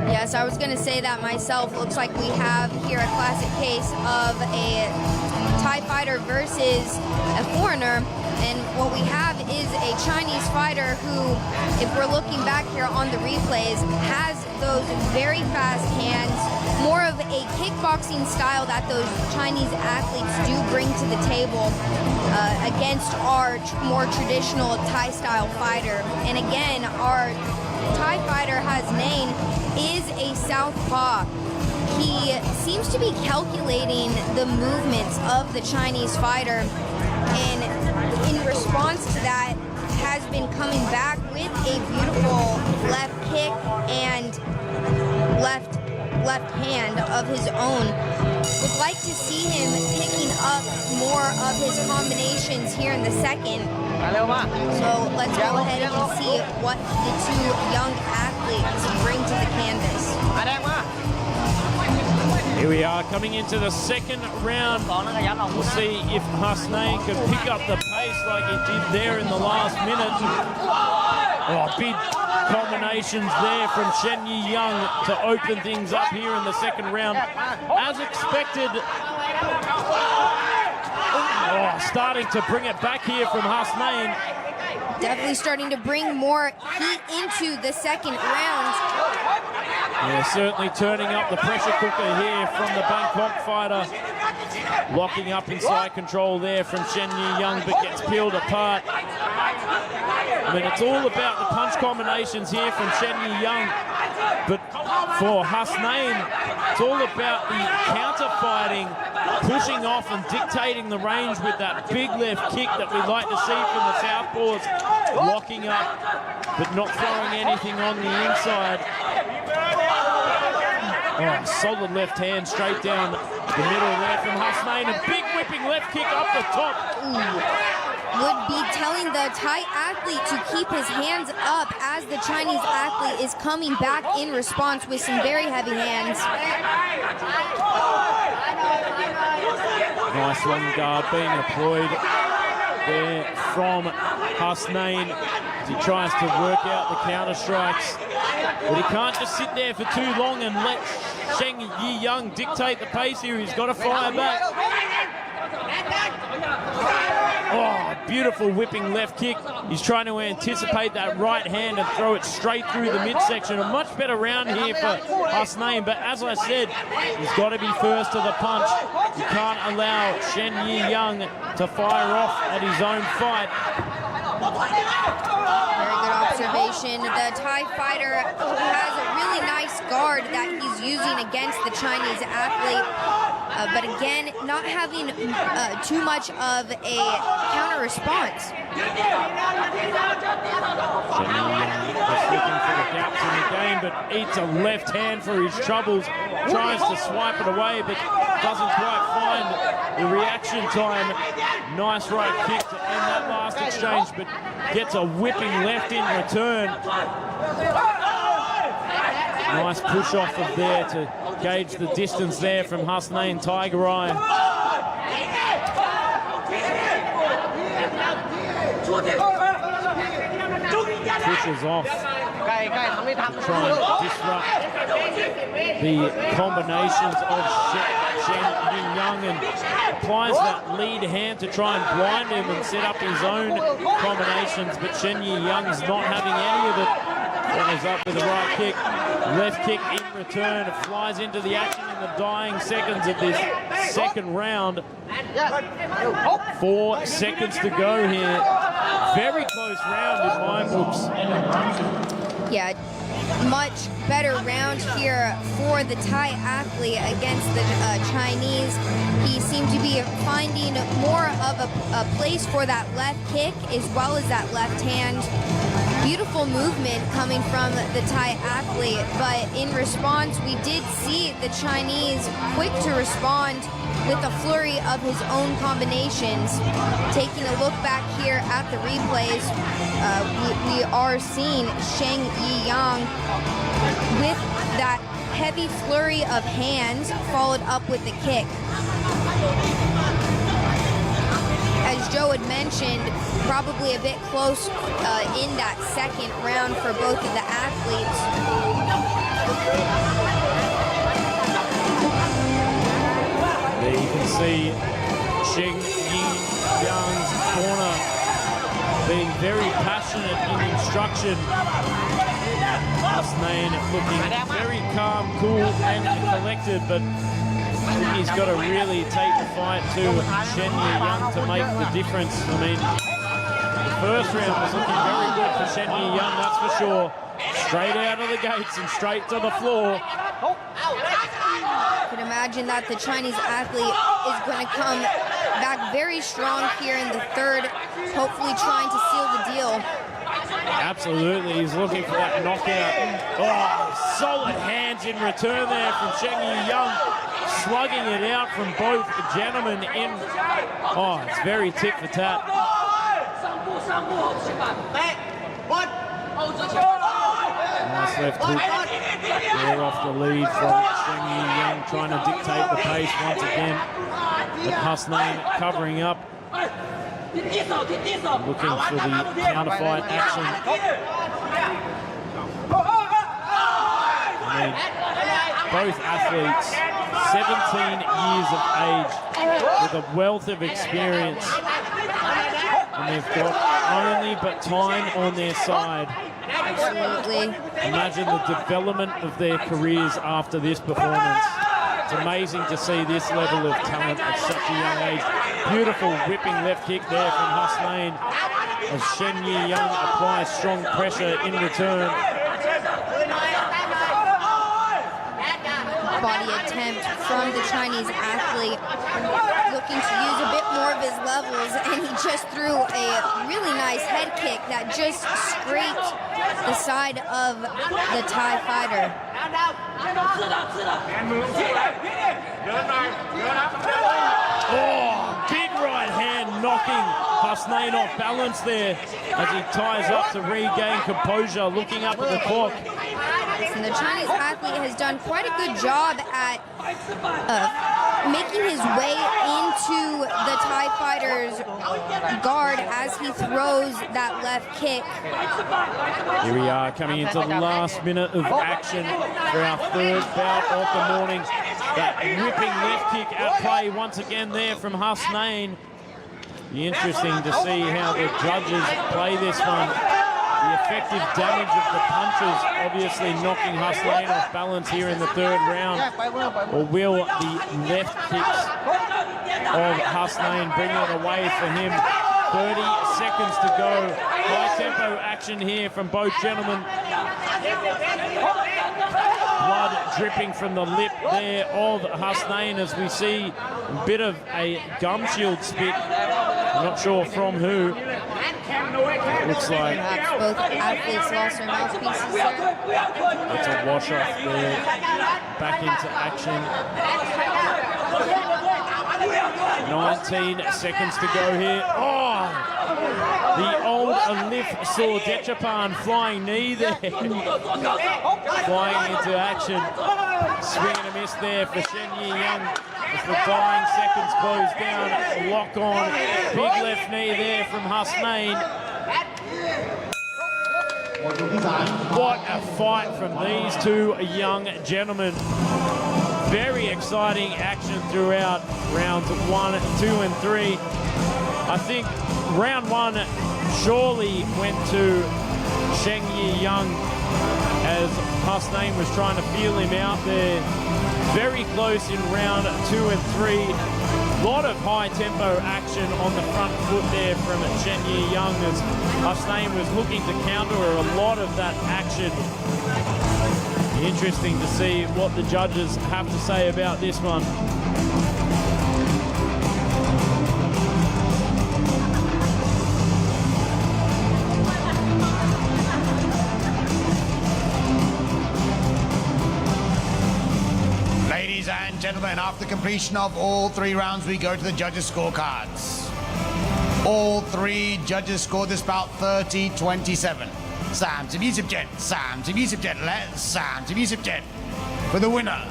S4: Yes, I was going to say that myself. Looks like we have here a classic case of a Thai fighter versus a foreigner. And what we have is a Chinese fighter who, if we're looking back here on the replays, has those very fast hands, more of a kickboxing style that those Chinese athletes do bring to the table against our more traditional Thai style fighter. And again, our Thai fighter Hasnain is a southpaw. He seems to be calculating the movements of the Chinese fighter, and in response to that has been coming back with a beautiful left kick and left hand of his own. Would like to see him picking up more of his combinations here in the second. So let's go ahead and see what the two young athletes bring to the canvas.
S3: Here we are coming into the second round. We'll see if Hasnain can pick up the pace like he did there in the last minute. Oh, big combinations there from Shen Yi Young to open things up here in the second round. As expected, starting to bring it back here from Hasnain.
S4: Definitely starting to bring more heat into the second round.
S3: Yeah, certainly turning up the pressure cooker here from the Bangkok fighter. Locking up inside control there from Shen Yi Young, but gets peeled apart. I mean, it's all about the punch combinations here from Shen Yi Young. But for Hasnain, it's all about the counter-fighting, pushing off and dictating the range with that big left kick that we'd like to see from the southpaws. Locking up, but not throwing anything on the inside. Oh, solid left hand straight down the middle there from Hasnain. A big whipping left kick up the top. Ooh.
S4: Would be telling the Thai athlete to keep his hands up as the Chinese athlete is coming back in response with some very heavy hands.
S3: Nice long guard being employed there from Hasnain as he tries to work out the counter strikes. But he can't just sit there for too long and let Shen Yi Young dictate the pace here. He's got to fire back. Oh, beautiful whipping left kick. He's trying to anticipate that right hand and throw it straight through the midsection. A much better round here for Husnain, but as I said, he's got to be first to the punch. You can't allow Shen Yi Young to fire off at his own fight.
S4: Very good observation. The Thai fighter has a really nice guard that he's using against the Chinese athlete. But again, not having too much of a counter response.
S3: Shen Yi Young just looking for the gaps in the game, but eats a left hand for his troubles. Tries to swipe it away, but doesn't quite find the reaction time. Nice right kick to end that last exchange, but gets a whipping left in return. Nice push off of there to gauge the distance there from Husnain Tiger Eye. Pushes off to try and disrupt the combinations of Shen Yi Young and applies that lead hand to try and blind him and set up his own combinations, but Shen Yi Young's not having any of it. Follows up with a right kick, left kick in return. It flies into the action in the dying seconds of this second round. 4 seconds to go here. Very close round in my books.
S4: Yeah, much better round here for the Thai athlete against the Chinese. He seemed to be finding more of a place for that left kick as well as that left hand. Beautiful movement coming from the Thai athlete, but in response, we did see the Chinese quick to respond with a flurry of his own combinations. Taking a look back here at the replays, we are seeing Shen Yi Young with that heavy flurry of hands followed up with the kick. As Joe had mentioned, probably a bit close in that second round for both of the athletes.
S3: There you can see Shen Yi Young's corner being very passionate in instruction. Husnain looking very calm, cool and collected, but he's got to really take the fight to Shen Yi Young to make the difference. I mean, the first round was looking very good for Shen Yi Young, that's for sure. Straight out of the gates and straight to the floor.
S4: You can imagine that the Chinese athlete is going to come back very strong here in the third, hopefully trying to seal the deal.
S3: Absolutely, he's looking for that knockout. Oh, solid hands in return there from Shen Yi Young. Slugging it out from both gentlemen in. Oh, it's very tit for tat. Nice left hook. They're off the lead from Shen Yi Young, trying to dictate the pace once again. But Husnain covering up. Looking for the counter-fight action. I mean, both athletes, 17 years of age, with a wealth of experience. And they've got only but time on their side.
S4: Absolutely.
S3: Imagine the development of their careers after this performance. It's amazing to see this level of talent at such a young age. Beautiful whipping left kick there from Husnain as Shen Yi Young applies strong pressure in return.
S4: Body attempt from the Chinese athlete, looking to use a bit more of his levels, and he just threw a really nice head kick that just scraped the side of the Thai fighter.
S3: Oh, big right hand knocking Husnain off balance there as he ties up to regain composure, looking up at the clock.
S4: And the Chinese athlete has done quite a good job at making his way into the Thai fighter's guard as he throws that left kick.
S3: Here we are coming into the last minute of action for our third bout of the morning. That whipping left kick at play once again there from Hasnain. Be interesting to see how the judges play this one. The effective damage of the punches obviously knocking Hasnain off balance here in the third round. Or will the left kicks of Hasnain bring it away for him? 30 seconds to go. High tempo action here from both gentlemen. Blood dripping from the lip there of Hasnain as we see a bit of a gum shield spit. I'm not sure from who. Looks like
S4: Perhaps both athletes lost their mouthpieces there.
S3: it's a wash off there. Back into action. 19 seconds to go here. Oh! The old Alif Sordechapan flying knee there. Flying into action. Swing and a miss there for Shen Yi Young. As the dying seconds close down. Lock on. Big left knee there from Hasnain. What a fight from these two young gentlemen. Very exciting action throughout rounds 1, 2, and 3. I think round 1 surely went to Sheng Yi Young as Hasnain was trying to feel him out there. Very close in round 2 and 3. A lot of high tempo action on the front foot there from Sheng Yi Young as Hasnain was looking to counter a lot of that action. Interesting to see what the judges have to say about this one.
S2: Ladies and gentlemen, after completion of all 3 rounds, we go to the judges' scorecards. All 3 judges scored this bout 30-27. 30-27 และ 30-27 for the winner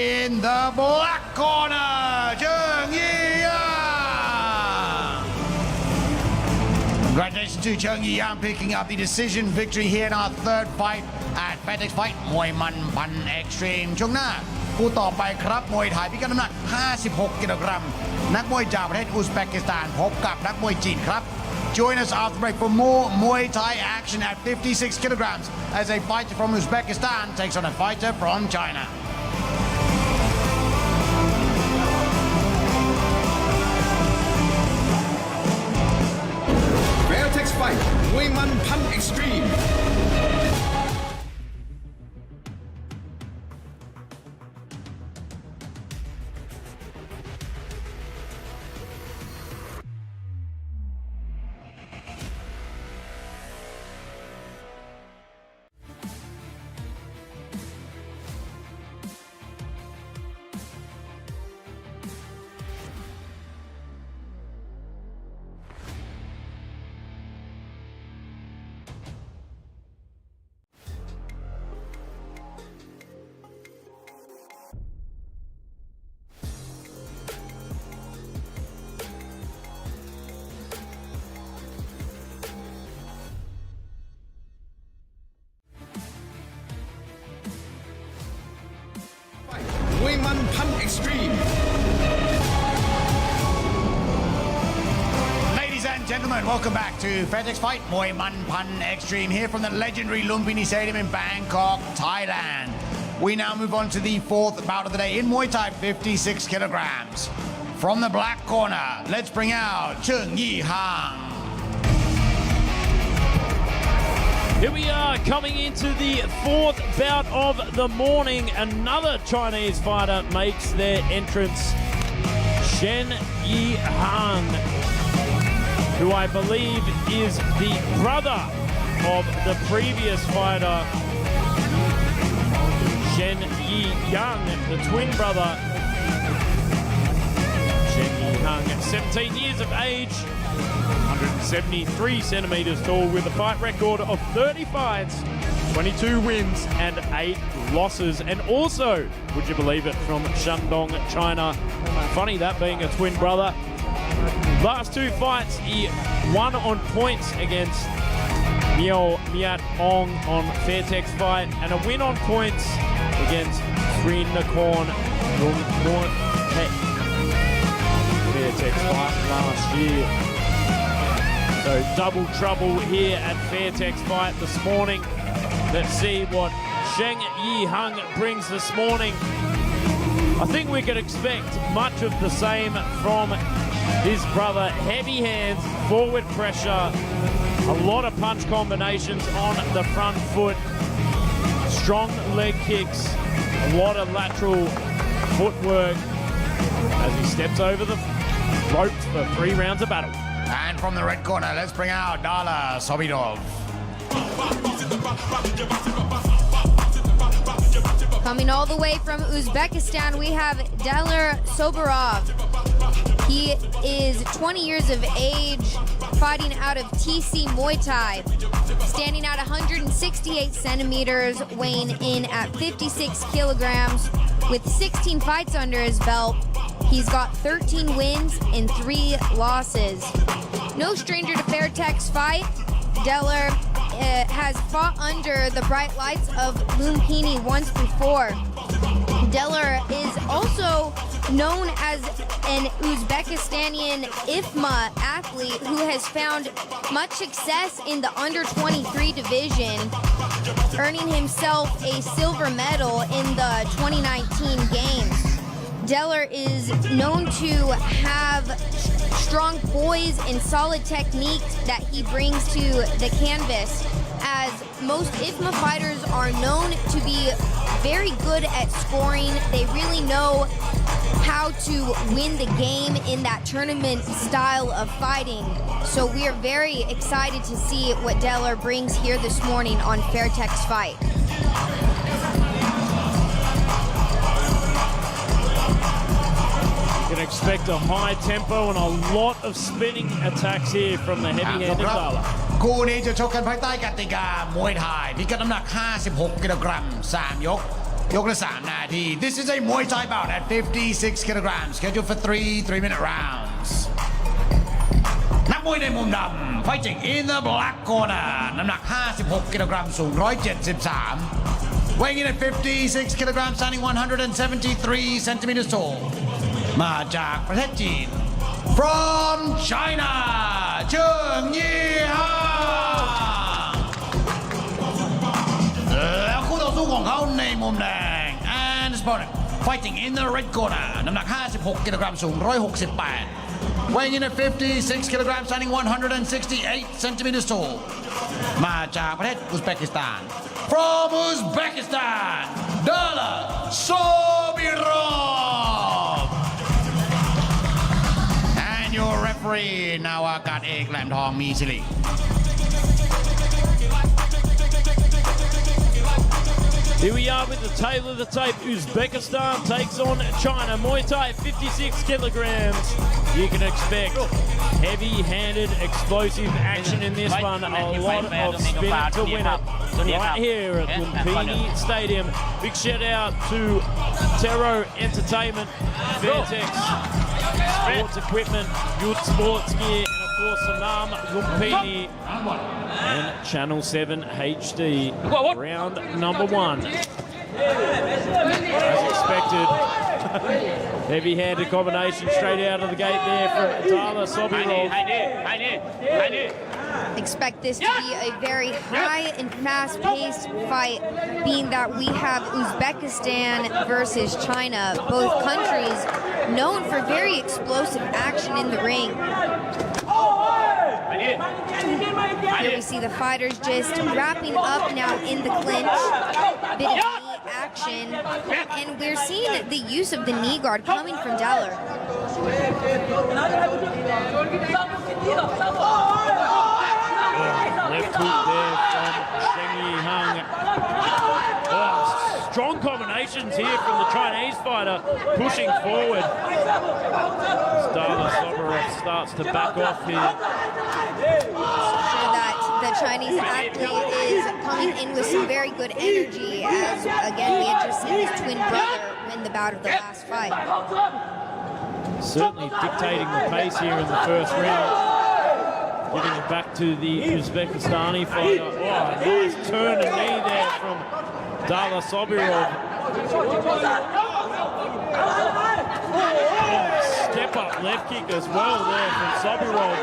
S2: in the black corner, Cheng Yi Yang. Congratulations to Cheng Yi Yang picking up the decision victory here in our 3rd fight at Fairtex Fight มวยมันพัน Extreme ช่วงหน้าคู่ต่อไปครับมวยไทยพิกัดน้ำหนัก 56 กิโลกรัมนักมวยจากประเทศอุซเบกิสถานพบกับนักมวยจีนครับ. Join us after break for more Muay Thai action at 56 kilograms as a fighter from Uzbekistan takes on a fighter from China.
S1: Fairtex Fight มวยมันพัน Extremeมวยมันพัน Extreme.
S2: Ladies and gentlemen, welcome back to Fairtex Fight มวยมันพัน Extreme here from the legendary Lumpinee Stadium in Bangkok, Thailand. We now move on to the 4th bout of the day in Muay Thai 56 kilograms. From the black corner, let's bring out Cheng Yi Yang.
S3: Here we are coming into the 4th bout of the morning. Another Chinese fighter makes their entrance. Shen Yi Yang, who I believe is the brother of the previous fighter, Shen Yi Yang, the twin brother. Shen Yi Yang, 17 years of age, 173 centimeters tall with a fight record of 30 fights, 22 wins and 8 losses. And also, would you believe it, from Shandong, China. Funny that being a twin brother. Last 2 fights, he won on points against Miao Miat Ong on Fairtex Fight and a win on points against Srinakorn Fairtex fight last year. So double trouble here at Fairtex fight this morning. Let's see what Sheng Yihang brings this morning. I think we could expect much of the same from his brother. Heavy hands, forward pressure, a lot of punch combinations on the front foot, strong leg kicks, a lot of lateral footwork as he steps over the ropes for 3 rounds of battle.
S2: And from the red corner, let's bring out Dala Sobirov.
S4: Coming all the way from Uzbekistan, we have Daler Soborov. He is 20 years of age, fighting out of TC Muay Thai, standing at 168 centimeters, weighing in at 56 kilograms, with 16 fights under his belt. He's got 13 wins and 3 losses. No stranger to Fairtex fight. Deller has fought under the bright lights of Lumpinee once before. Deller is also known as an Uzbekistani IFMA athlete who has found much success in the under-23 division, earning himself a silver medal in the 2019 games. Deller is known to have strong poise and solid technique that he brings to the canvas, as most IFMA fighters are known to be very good at scoring. They really know how to win the game in that tournament style of fighting. So we are very excited to see what Deller brings here this morning on Fairtex Fight.
S3: You can expect a high tempo and a lot of spinning attacks here from the heavy-handed Dala.
S2: คู่นี้จะชกกันภายใต้กติกามวยไทยพิกัดน้ำหนัก 56 กิโลกรัม 3 ยก ยกละ 3 นาที This is a Muay Thai bout at 56 kilograms, scheduled for 3 3-minute rounds. นักมวยในมุมดำ fighting in the black corner น้ำหนัก 56 กิโลกรัม สูง 173 weighing in at 56 kilograms, standing 173 centimeters tall มาจากประเทศจีน from China เฉิงยี่ห้าแล้วคู่ต่อสู้ของเขาในมุมแดง and opponent fighting in the red corner น้ำหนัก 56 กิโลกรัม สูง 168 weighing in at 56 kilograms, standing 168 centimeters tall มาจากประเทศอุซเบกิสถาน from Uzbekistan Dala Sobirov and your referee นาวากาศเอกแหลมทองมีสิริ
S3: Here we are with the tail of the tape. Uzbekistan takes on China. Muay Thai, 56 kilograms. You can expect heavy-handed, explosive action in this one. A lot of spin to win it. Right here at Lumpinee Stadium. Big shout out to Tero Entertainment, Fairtex Sports Equipment, Youth Sports Gear, and of course Sanam Lumpinee and Channel 7 HD. Round number 1. As expected, heavy-handed combination straight out of the gate there from Dala Sobirov.
S4: Expect this to be a very high and fast-paced fight, being that we have Uzbekistan versus China, both countries known for very explosive action in the ring. Here we see the fighters just wrapping up now in the clinch, bit of knee action, and we're seeing the use of the knee guard coming from Deller.
S3: Left hook there from Sheng Yihang. Strong combinations here from the Chinese fighter, pushing forward. Dala Sobirov starts to back off here.
S4: Sure that the Chinese athlete is coming in with some very good energy, as again we had just seen his twin brother win the bout of the last fight.
S3: Certainly dictating the pace here in the first round. Giving it back to the Uzbekistani fighter. Oh, nice turn and knee there from Dala Sobirov. pop-up left kick as well there from Sobirov.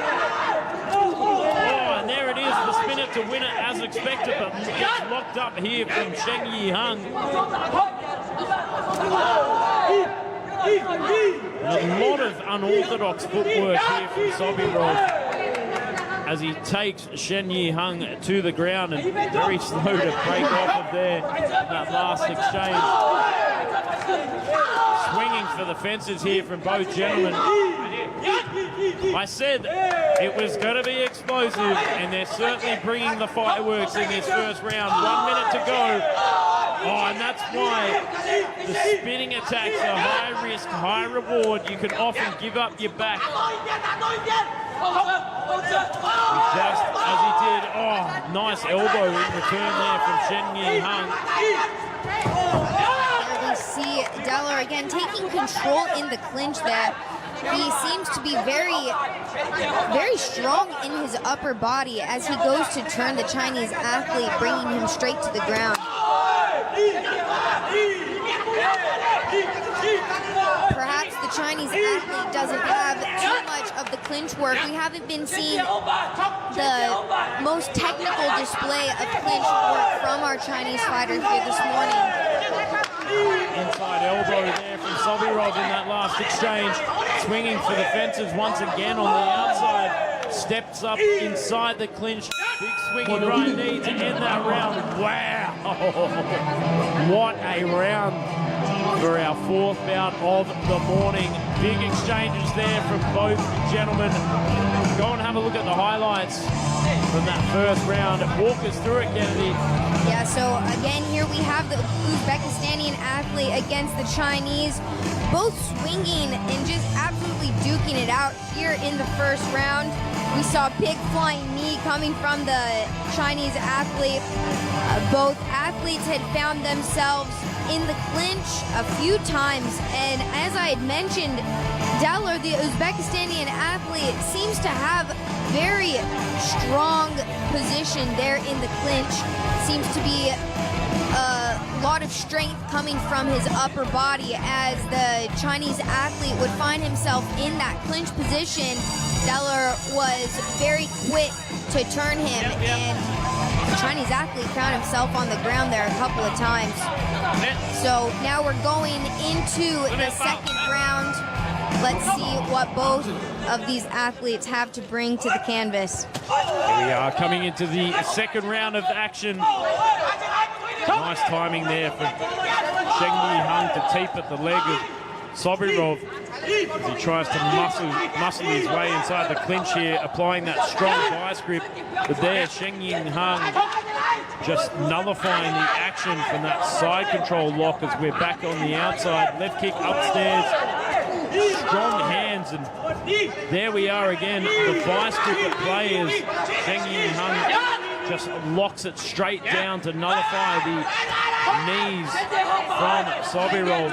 S3: Oh, and there it is, the spin it to win it as expected, but gets locked up here from Sheng Yi Hung. A lot of unorthodox footwork here from Sobirov as he takes Shen Yi Hung to the ground, and very slow to break off of there in that last exchange. Swinging for the fences here from both gentlemen. I said it was going to be explosive, and they're certainly bringing the fireworks in this first round. 1 minute to go. Oh, and that's why the spinning attacks are high risk, high reward. You can often give up your back. Just as he did, oh, nice elbow in return there from Shen Yi Hung.
S4: We see Deller again taking control in the clinch there. He seems to be very strong in his upper body as he goes to turn the Chinese athlete, bringing him straight to the ground. Perhaps the Chinese athlete doesn't have too much of the clinch work. We haven't been seeing the most technical display of clinch work from our Chinese fighter here this morning.
S3: Inside elbow there from Sobirov in that last exchange. Swinging for the fences once again on the outside. Steps up inside the clinch. Big swinging right knee to end that round. Wow! What a round for our fourth bout of the morning. Big exchanges there from both gentlemen. Go and have a look at the highlights from that first round. Walk us through it, Kennedy.
S4: Yeah, so again here we have the Uzbekistani athlete against the Chinese, both swinging and just absolutely duking it out here in the first round. We saw big flying knee coming from the Chinese athlete. Both athletes had found themselves in the clinch a few times, and as I had mentioned, Deller, the Uzbekistani athlete, seems to have very strong position there in the clinch. Seems to be a lot of strength coming from his upper body as the Chinese athlete would find himself in that clinch position. Deller was very quick to turn him, and the Chinese athlete found himself on the ground there a couple of times. So now we're going into the second round. Let's see what both of these athletes have to bring to the canvas.
S3: Here we are coming into the second round of action. Nice timing there for Sheng Yi Hung to tape at the leg of Sobirov as he tries to muscle his way inside the clinch here, applying that strong vice grip. But there, Sheng Yi Hung just nullifying the action from that side control lock as we're back on the outside. Left kick upstairs. Strong hands, and there we are again. The vice grip at play as Sheng Yi Hung just locks it straight down to nullify the knees from Sobirov.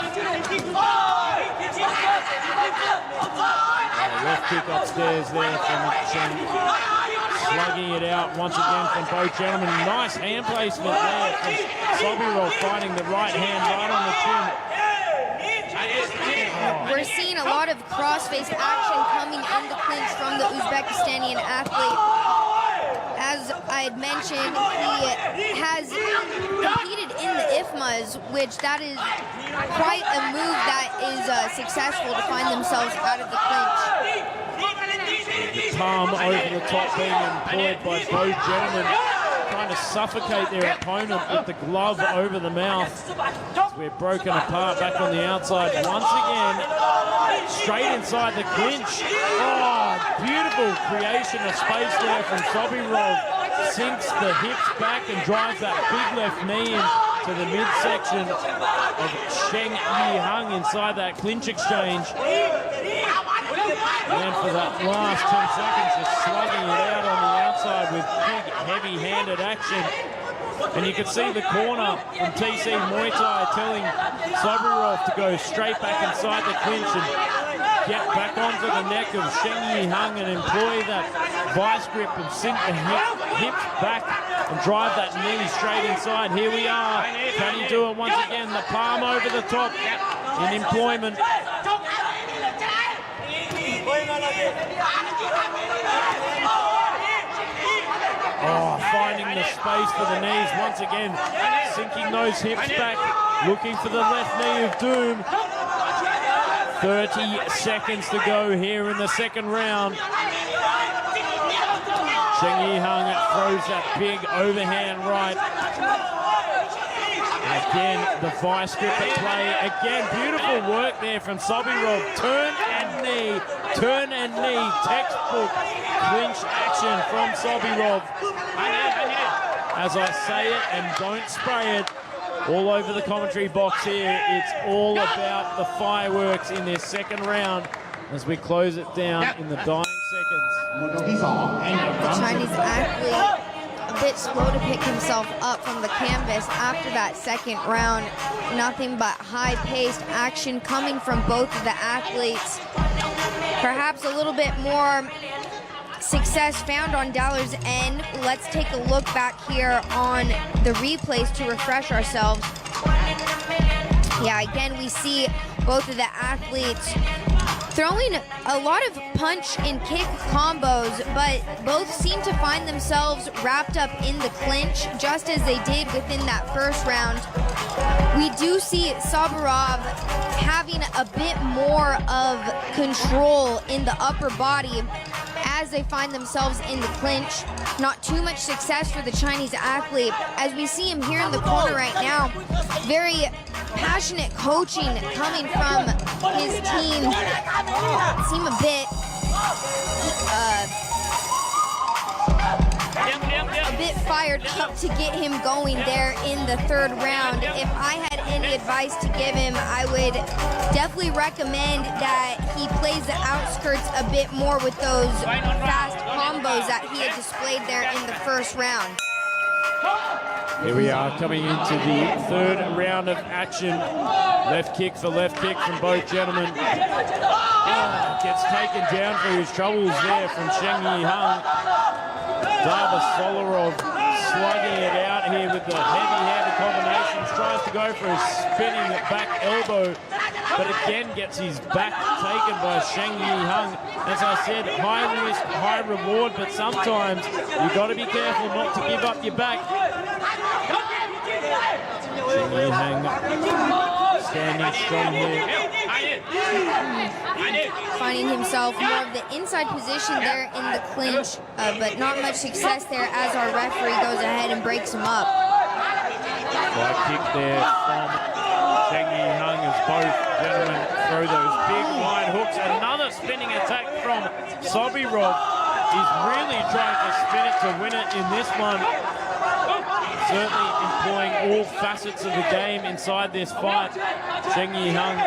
S3: Left kick upstairs there from Sheng. Slugging it out once again from both gentlemen. Nice hand placement there from Sobirov, finding the right hand right on the chin.
S4: We're seeing a lot of cross-face action coming in the clinch from the Uzbekistani athlete. As I had mentioned, he has competed in the IFMAs, which that is quite a move that is successful to find themselves out of the clinch.
S3: The palm over the top being employed by both gentlemen, trying to suffocate their opponent with the glove over the mouth. We're broken apart back on the outside once again, straight inside the clinch. Oh, beautiful creation of space there from Sobirov. Sinks the hips back and drives that big left knee into the midsection of Sheng Yi Hung inside that clinch exchange. And for that last 10 seconds, just slugging it out on the outside with big, heavy-handed action. And you can see the corner from TC Muay Thai telling Sobirov to go straight back inside the clinch and get back onto the neck of Sheng Yi Hung and employ that vice grip and sink the hips back and drive that knee straight inside. Here we are. Can he do it once again? The palm over the top in employment. Oh, finding the space for the knees once again, sinking those hips back, looking for the left knee of doom. 30 seconds to go here in the second round. Cheng Yi-hung throws that big overhand right. Again, the vice grip at play. Again, beautiful work there from Sobirov. Turn and knee, textbook clinch action from Sobirov. As I say it and don't spray it, all over the commentary box here, it's all about the fireworks in this second round as we close it down in the dying seconds.
S4: The Chinese athlete a bit slow to pick himself up from the canvas after that second round. Nothing but high-paced action coming from both of the athletes. Perhaps a little bit more success found on Daller's end. Let's take a look back here on the replays to refresh ourselves. Yeah, again, we see both of the athletes throwing a lot of punch and kick combos, but both seem to find themselves wrapped up in the clinch, just as they did within that first round. We do see Sobirov having a bit more of control in the upper body as they find themselves in the clinch. Not too much success for the Chinese athlete. As we see him here in the corner right now, very passionate coaching coming from his team. Seem a bit fired up to get him going there in the third round. If I had any advice to give him, I would definitely recommend that he plays the outskirts a bit more with those fast combos that he had displayed there in the first round.
S3: Here we are coming into the third round of action. Left kick for left kick from both gentlemen. Oh, gets taken down for his troubles there from Cheng Yi-hung. Solarov slugging it out here with the heavy-handed combinations. Tries to go for a spinning back elbow, but again gets his back taken by Cheng Yi-hung. As I said, high risk, high reward, but sometimes you've got to be careful not to give up your back. Cheng Yi-hung standing strong here.
S4: Finding himself more of the inside position there in the clinch, but not much success there as our referee goes ahead and breaks him up.
S3: Right kick there from Cheng Yi-hung as both gentlemen throw those big wide hooks. Another spinning attack from Sobirov. He's really trying to spin it to win it in this one. Certainly employing all facets of the game inside this fight. Cheng Yi-hung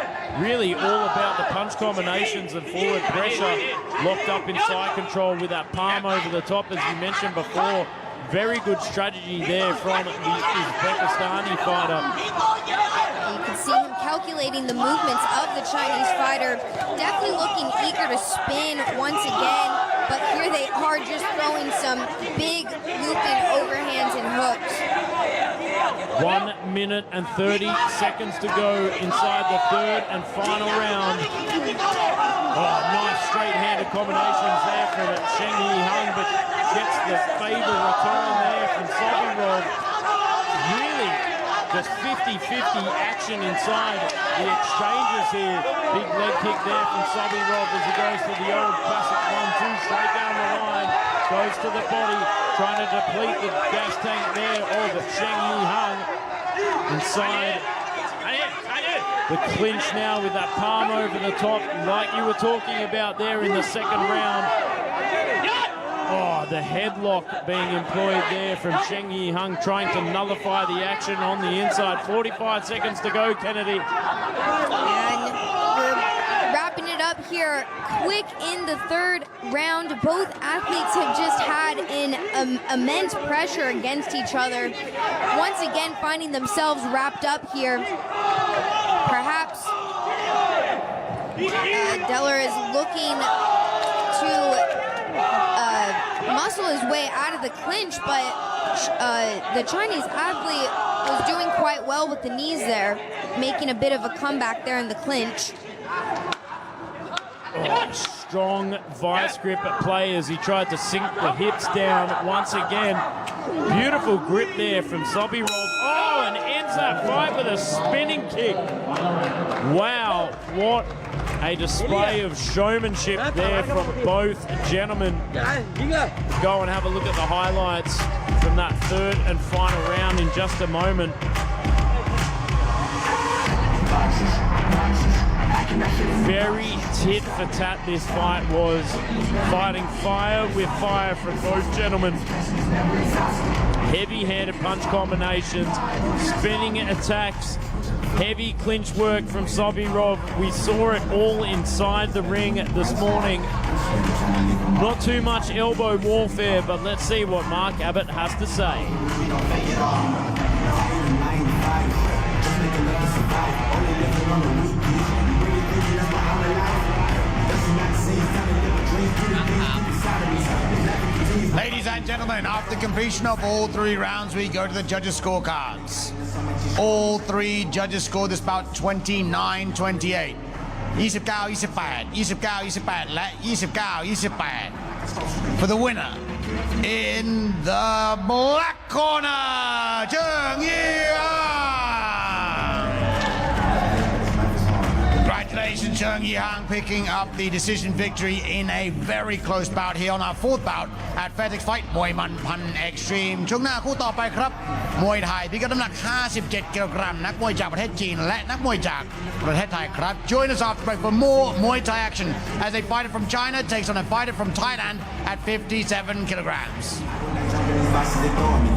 S3: really all about the punch combinations and forward pressure, locked up in side control with that palm over the top, as you mentioned before. Very good strategy there from the Uzbekistani fighter.
S4: You can see him calculating the movements of the Chinese fighter, definitely looking eager to spin once again, but here they are just throwing some big looping overhands and hooks.
S3: 1 minute and 30 seconds to go inside the third and final round. Oh, nice straight-handed combinations there from Cheng Yi-hung, but gets the fatal return there from Sobirov. Really just 50-50 action inside the exchanges here. Big leg kick there from Sobirov as he goes for the old classic 1-2 straight down the line. Goes to the body, trying to deplete the gas tank there of Cheng Yi-hung. Inside the clinch now with that palm over the top, like you were talking about there in the second round. Oh, the headlock being employed there from Cheng Yi-hung, trying to nullify the action on the inside. 45 seconds to go, Kennedy.
S4: And we're wrapping it up here quick in the third round. Both athletes have just had an immense pressure against each other. Once again, finding themselves wrapped up here. Perhaps Deller is looking to muscle his way out of the clinch, but the Chinese athlete was doing quite well with the knees there, making a bit of a comeback there in the clinch.
S3: Oh, strong vice grip at play as he tried to sink the hips down once again. Beautiful grip there from Sobby Rob. Oh, and ends that fight with a spinning kick. Wow, what a display of showmanship there from both gentlemen. Go and have a look at the highlights from that third and final round in just a moment. Very tit for tat this fight was, fighting fire with fire from both gentlemen. Heavy-handed punch combinations, spinning attacks, heavy clinch work from Sobby Rob. We saw it all inside the ring this morning. Not too much elbow warfare, but let's see what Mark Abbott has to say.
S2: Ladies and gentlemen, after completion of all 3 rounds, we go to the judges' scorecards. All 3 judges scored this bout 29-28. 29-28, 29-28 และ 29-28. For the winner, in the black corner, Cheung Yi-Hang. Congratulations, Cheung Yi-Hang, picking up the decision victory in a very close bout here on our 4th bout at Fairtex Fight มวยมันพัน Extreme ช่วงหน้าคู่ต่อไปครับมวยไทยพิกัดน้ำหนัก 57 กิโลกรัมนักมวยจากประเทศจีนและนักมวยจากประเทศไทยครับ Join us after break for more Muay Thai action as a fighter from China takes on a fighter from Thailand at 57 kilograms.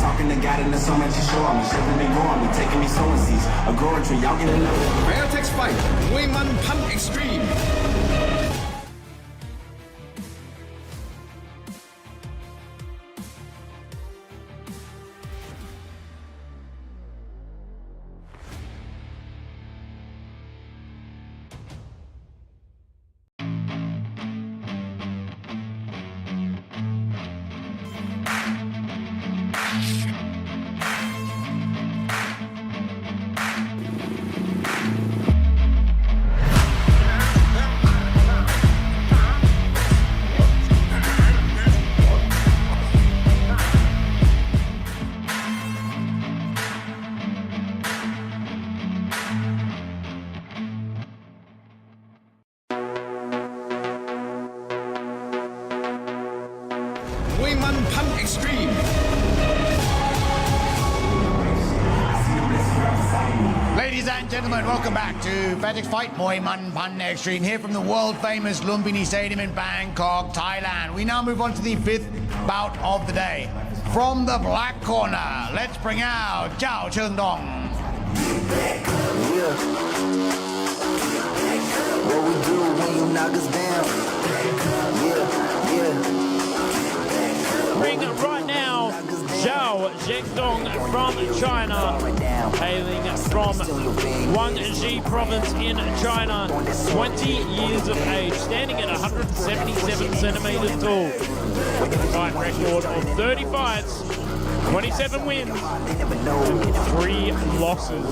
S5: Talking to God and there's so much to show me. Shipping me going, taking me sowing seeds. A growing tree, y'all get it up.
S1: Fairtex Fight มวยมันพัน Extreme Extreme.
S2: Ladies and gentlemen, welcome back to Fairtex Fight มวยมันพัน Extreme here from the world famous Lumpinee Stadium in Bangkok, Thailand. We now move on to the 5th bout of the day. From the black corner, let's bring out Zhao Cheungdong.
S5: Yeah. What we do when you knock us down? Yeah.
S3: Ring right now, Zhao Cheungdong from China, hailing from Guangxi province in China, 20 years of age, standing at 177 centimeters tall. Fight record of 30 fights, 27 wins, and 3 losses.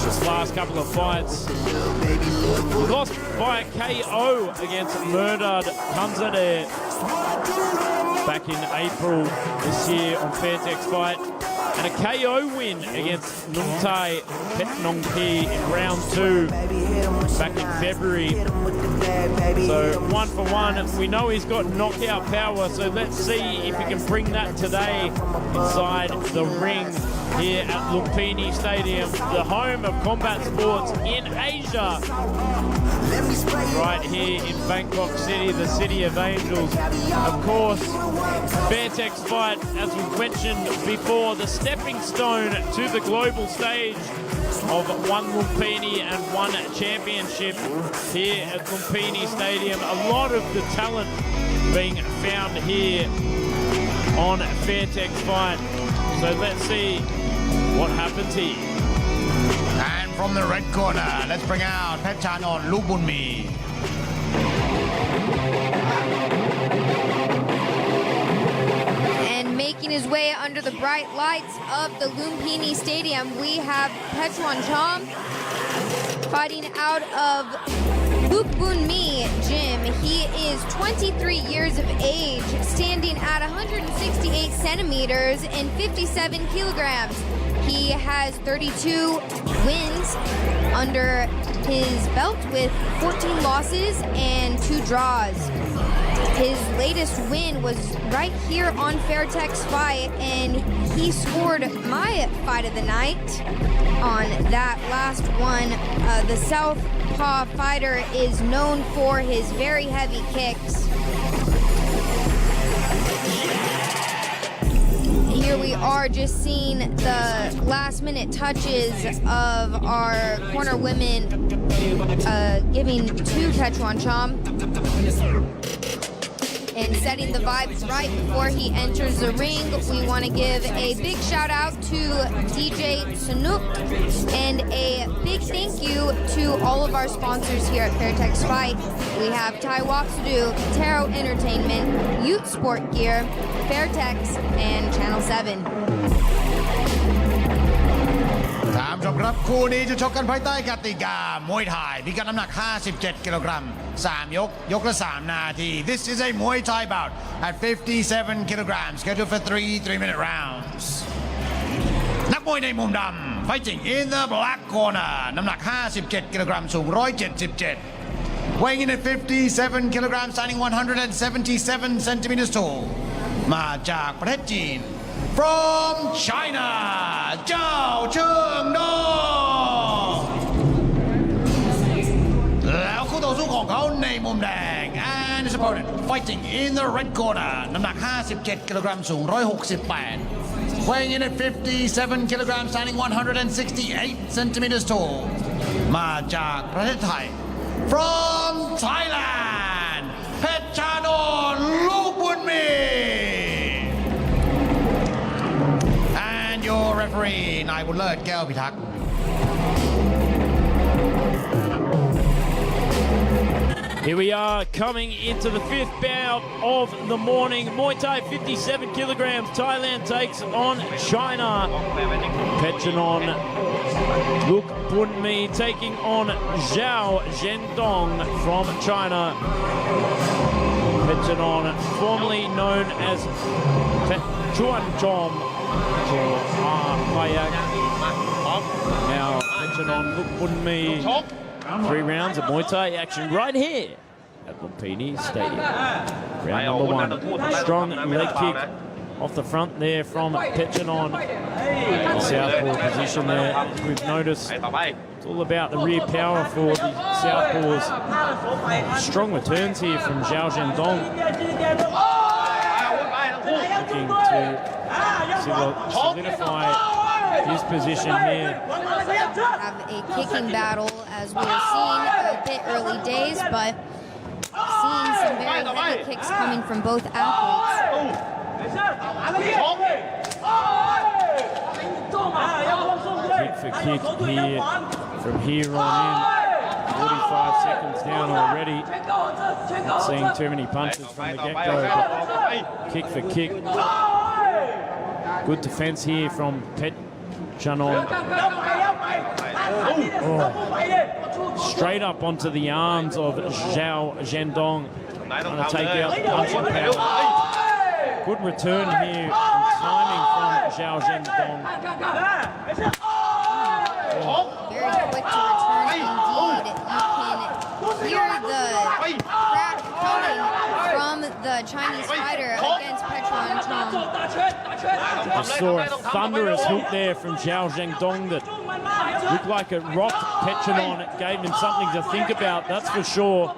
S3: His last couple of fights, he lost by a KO against Murdad Khanzadeh back in April this year on Fairtex Fight, and a KO win against Numtai Petnongpi in round 2 back in February. So 1 for 1. We know he's got knockout power, so let's see if he can bring that today inside the ring here at Lumpinee Stadium, the home of combat sports in Asia. Right here in Bangkok City, the city of angels. Of course, Fairtex Fight, as we mentioned before, the stepping stone to the global stage of 1 Lumpinee and 1 championship here at Lumpinee Stadium. A lot of the talent being found here on Fairtex Fight. So let's see what happens here.
S2: And from the red corner, let's bring out Petchanon Lumpinee.
S4: And making his way under the bright lights of the Lumpinee Stadium, we have Petchuan Chom fighting out of Lumpinee gym. He is 23 years of age, standing at 168 centimeters and 57 kilograms. He has 32 wins under his belt with 14 losses and 2 draws. His latest win was right here on Fairtex fight, and he scored my fight of the night on that last one. The Southpaw fighter is known for his very heavy kicks. Here we are just seeing the last minute touches of our corner women giving to Petchwanchom and setting the vibes right before he enters the ring. We want to give a big shout out to DJ Sanook and a big thank you to all of our sponsors here at Fairtex Fight. We have Thai Waxadu, Taro Entertainment, Ute Sport Gear, Fairtex, and Channel 7.
S2: ท่านผู้ชมครับคู่นี้จะชกกันภายใต้กติกามวยไทยพิกัดน้ำหนัก 57 กิโลกรัม 3 ยกละ 3 นาที This is a Muay Thai bout at 57 kilograms scheduled for 3-minute rounds นักมวยในมุมดำ fighting in the black corner น้ำหนัก 57 กิโลกรัม สูง 177 weighing in at 57 kilograms standing 177 centimeters tall มาจากประเทศจีนFrom China, Zhao Chengdong แล้วคู่ต่อสู้ของเขาในมุมแดง and his opponent fighting in the red corner น้ำหนัก 57 กิโลกรัม สูง 168 weighing in at 57 kilograms standing 168 centimeters tall มาจากประเทศไทย From Thailand เพชรชานนท์ลูกบุญมี Your referee นายบุญเลิศแก้วพิทักษ์
S3: Here we are coming into the 5th bout of the morning. Muay Thai 57 kilograms. Thailand takes on China. Petchanon Lumpinee taking on Zhao Zhendong from China. Petchanon, formerly known as Petchwanchom. Now, Petchanon Lumpinee. 3 rounds of Muay Thai action right here at Lumpinee Stadium. Round number 1. Strong leg kick off the front there from Petchanon. Southpaw position there. We've noticed it's all about the rear power for the Southpaws. Strong returns here from Zhao Zhendong. Looking to solidify his position here.
S4: Have a kicking battle as we are seeing a bit early days, but seeing some very heavy kicks coming from both athletes.
S3: Kick for kick here from here on in. 45 seconds down already. Not seeing too many punches from the get-go, but kick for kick. Good defense here from Petchanon. Oh. Straight up onto the arms of Zhao Zhendong. Trying to take out the punching power. Good return here and timing from Zhao Zhendong.
S4: Oh. Very quick to return indeed. You can hear the crack coming from the Chinese fighter against Petchwanchom.
S3: I saw a thunderous hook there from Zhao Zhendong that looked like it rocked Petchanon. It gave him something to think about, that's for sure.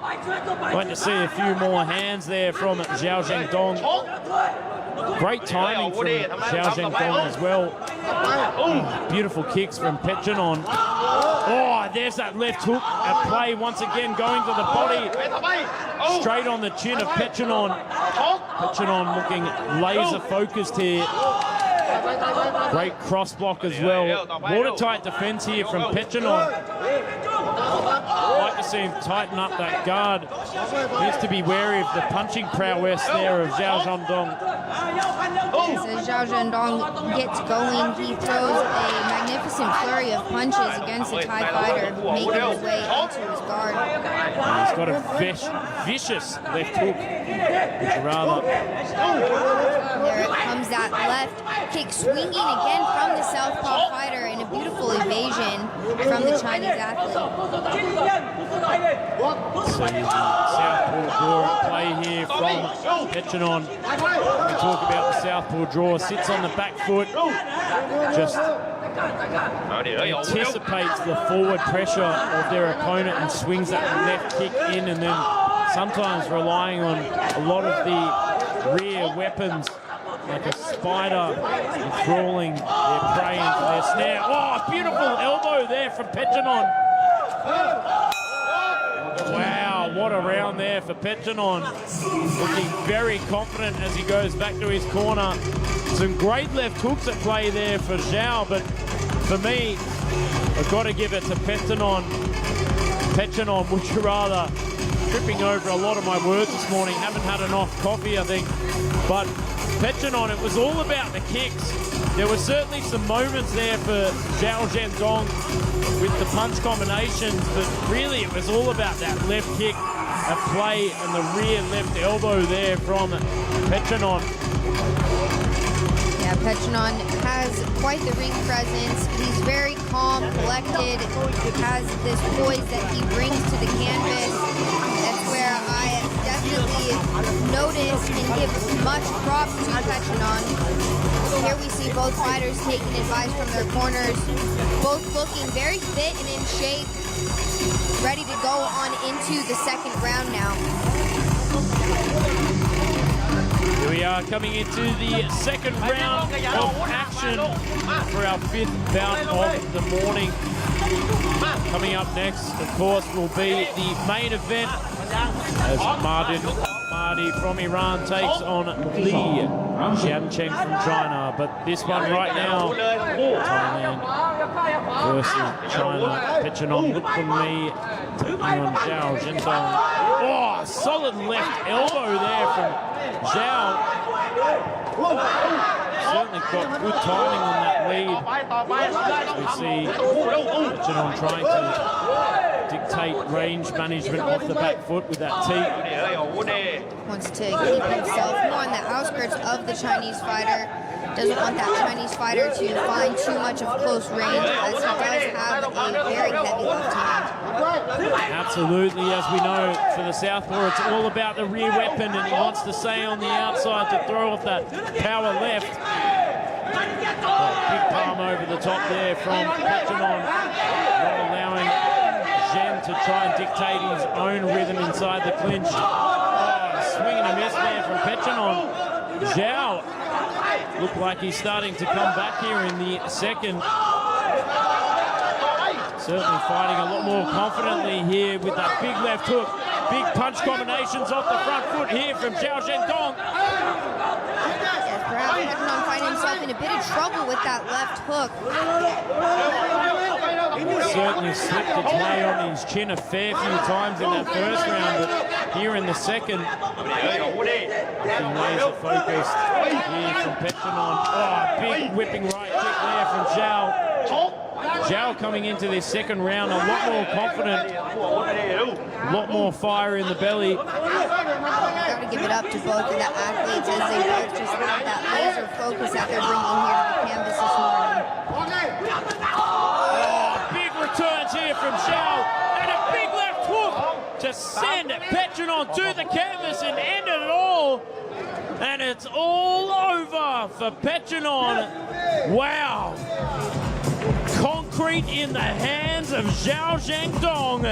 S3: Like to see a few more hands there from Zhao Zhendong. Great timing from Zhao Zhendong as well. Beautiful kicks from Petchanon. Oh, there's that left hook at play once again, going to the body. Straight on the chin of Petchanon. Petchanon looking laser focused here. Great cross block as well. Watertight defense here from Petchanon. I'd like to see him tighten up that guard. Needs to be wary of the punching prowess there of Zhao Zhendong.
S4: As Zhao Zhendong gets going, he throws a magnificent flurry of punches against the Thai fighter, making his way into his guard.
S3: He's got a vicious left hook, which rather.
S4: There it comes, that left kick swinging again from the southpaw fighter, in a beautiful evasion from the Chinese athlete.
S3: See the southpaw draw at play here from Pechanon. We talk about the southpaw draw, sits on the back foot, just anticipates the forward pressure of their opponent and swings that left kick in, and then sometimes relying on a lot of the rear weapons like a spider enthralling their prey into their snare. Oh, beautiful elbow there from Pechanon. Wow, what a round there for Pechanon. Looking very confident as he goes back to his corner. Some great left hooks at play there for Zhao, but for me, I've got to give it to Pechanon. Pechanon, would you rather? Tripping over a lot of my words this morning. Haven't had enough coffee, I think. But Pechanon, it was all about the kicks. There were certainly some moments there for Zhao Zhendong with the punch combinations, but really it was all about that left kick at play and the rear left elbow there from Pechanon.
S4: Yeah, Pechanon has quite the ring presence. He's very calm, collected, has this poise that he brings to the canvas. That's where I definitely notice and give much props to Pechanon. Here we see both fighters taking advice from their corners, both looking very fit and in shape, ready to go on into the second round now.
S3: Here we are coming into the second round of action for our fifth bout of the morning. Coming up next, of course, will be the main event as Mahdi from Iran takes on Li Xiancheng from China. But this one right now, Thailand versus China. Pechanon Lumpinee taking on Zhao Zhendong. Oh, solid left elbow there from Zhao. Certainly got good timing on that lead. We see Pechanon trying to dictate range management off the back foot with that teep.
S4: Wants to keep himself more on the outskirts of the Chinese fighter. Doesn't want that Chinese fighter to find too much of close range, as he does have a very heavy left hand.
S3: Absolutely, as we know, for the southpaw, it's all about the rear weapon, and he wants to stay on the outside to throw off that power left. Big palm over the top there from Pechanon, not allowing Zhen to try and dictate his own rhythm inside the clinch. Oh, swing and a miss there from Pechanon. Zhao looked like he's starting to come back here in the second. Certainly fighting a lot more confidently here with that big left hook. Big punch combinations off the front foot here from Zhao Zhendong.
S4: Yes, perhaps Pechanon finding himself in a bit of trouble with that left hook.
S3: Certainly slipped its way on his chin a fair few times in that first round, but here in the second, looking laser focused here from Pechanon. Oh, big whipping right kick there from Zhao. Zhao coming into this second round a lot more confident, a lot more fire in the belly.
S4: Got to give it up to both of the athletes as they both just have that laser focus that they're bringing here to the canvas this morning.
S3: Turns here from Zhao, and a big left hook to send Pechanon to the canvas and end it all. And it's all over for Pechanon. Wow. Concrete in the hands of Zhao Zhendong.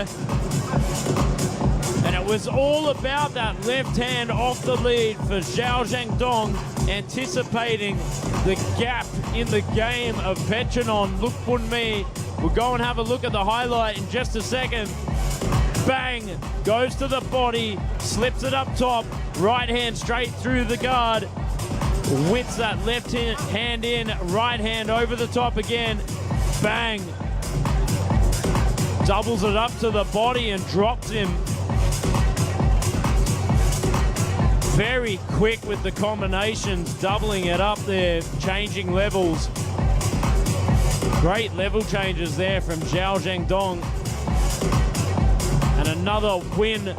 S3: And it was all about that left hand off the lead for Zhao Zhendong, anticipating the gap in the game of Pechanon. Lumpinee. We'll go and have a look at the highlight in just a second. Bang! Goes to the body, slips it up top, right hand straight through the guard. Whips that left hand in, right hand over the top again. Bang! Doubles it up to the body and drops him. Very quick with the combinations, doubling it up there, changing levels. Great level changes there from Zhao Zhendong. And another win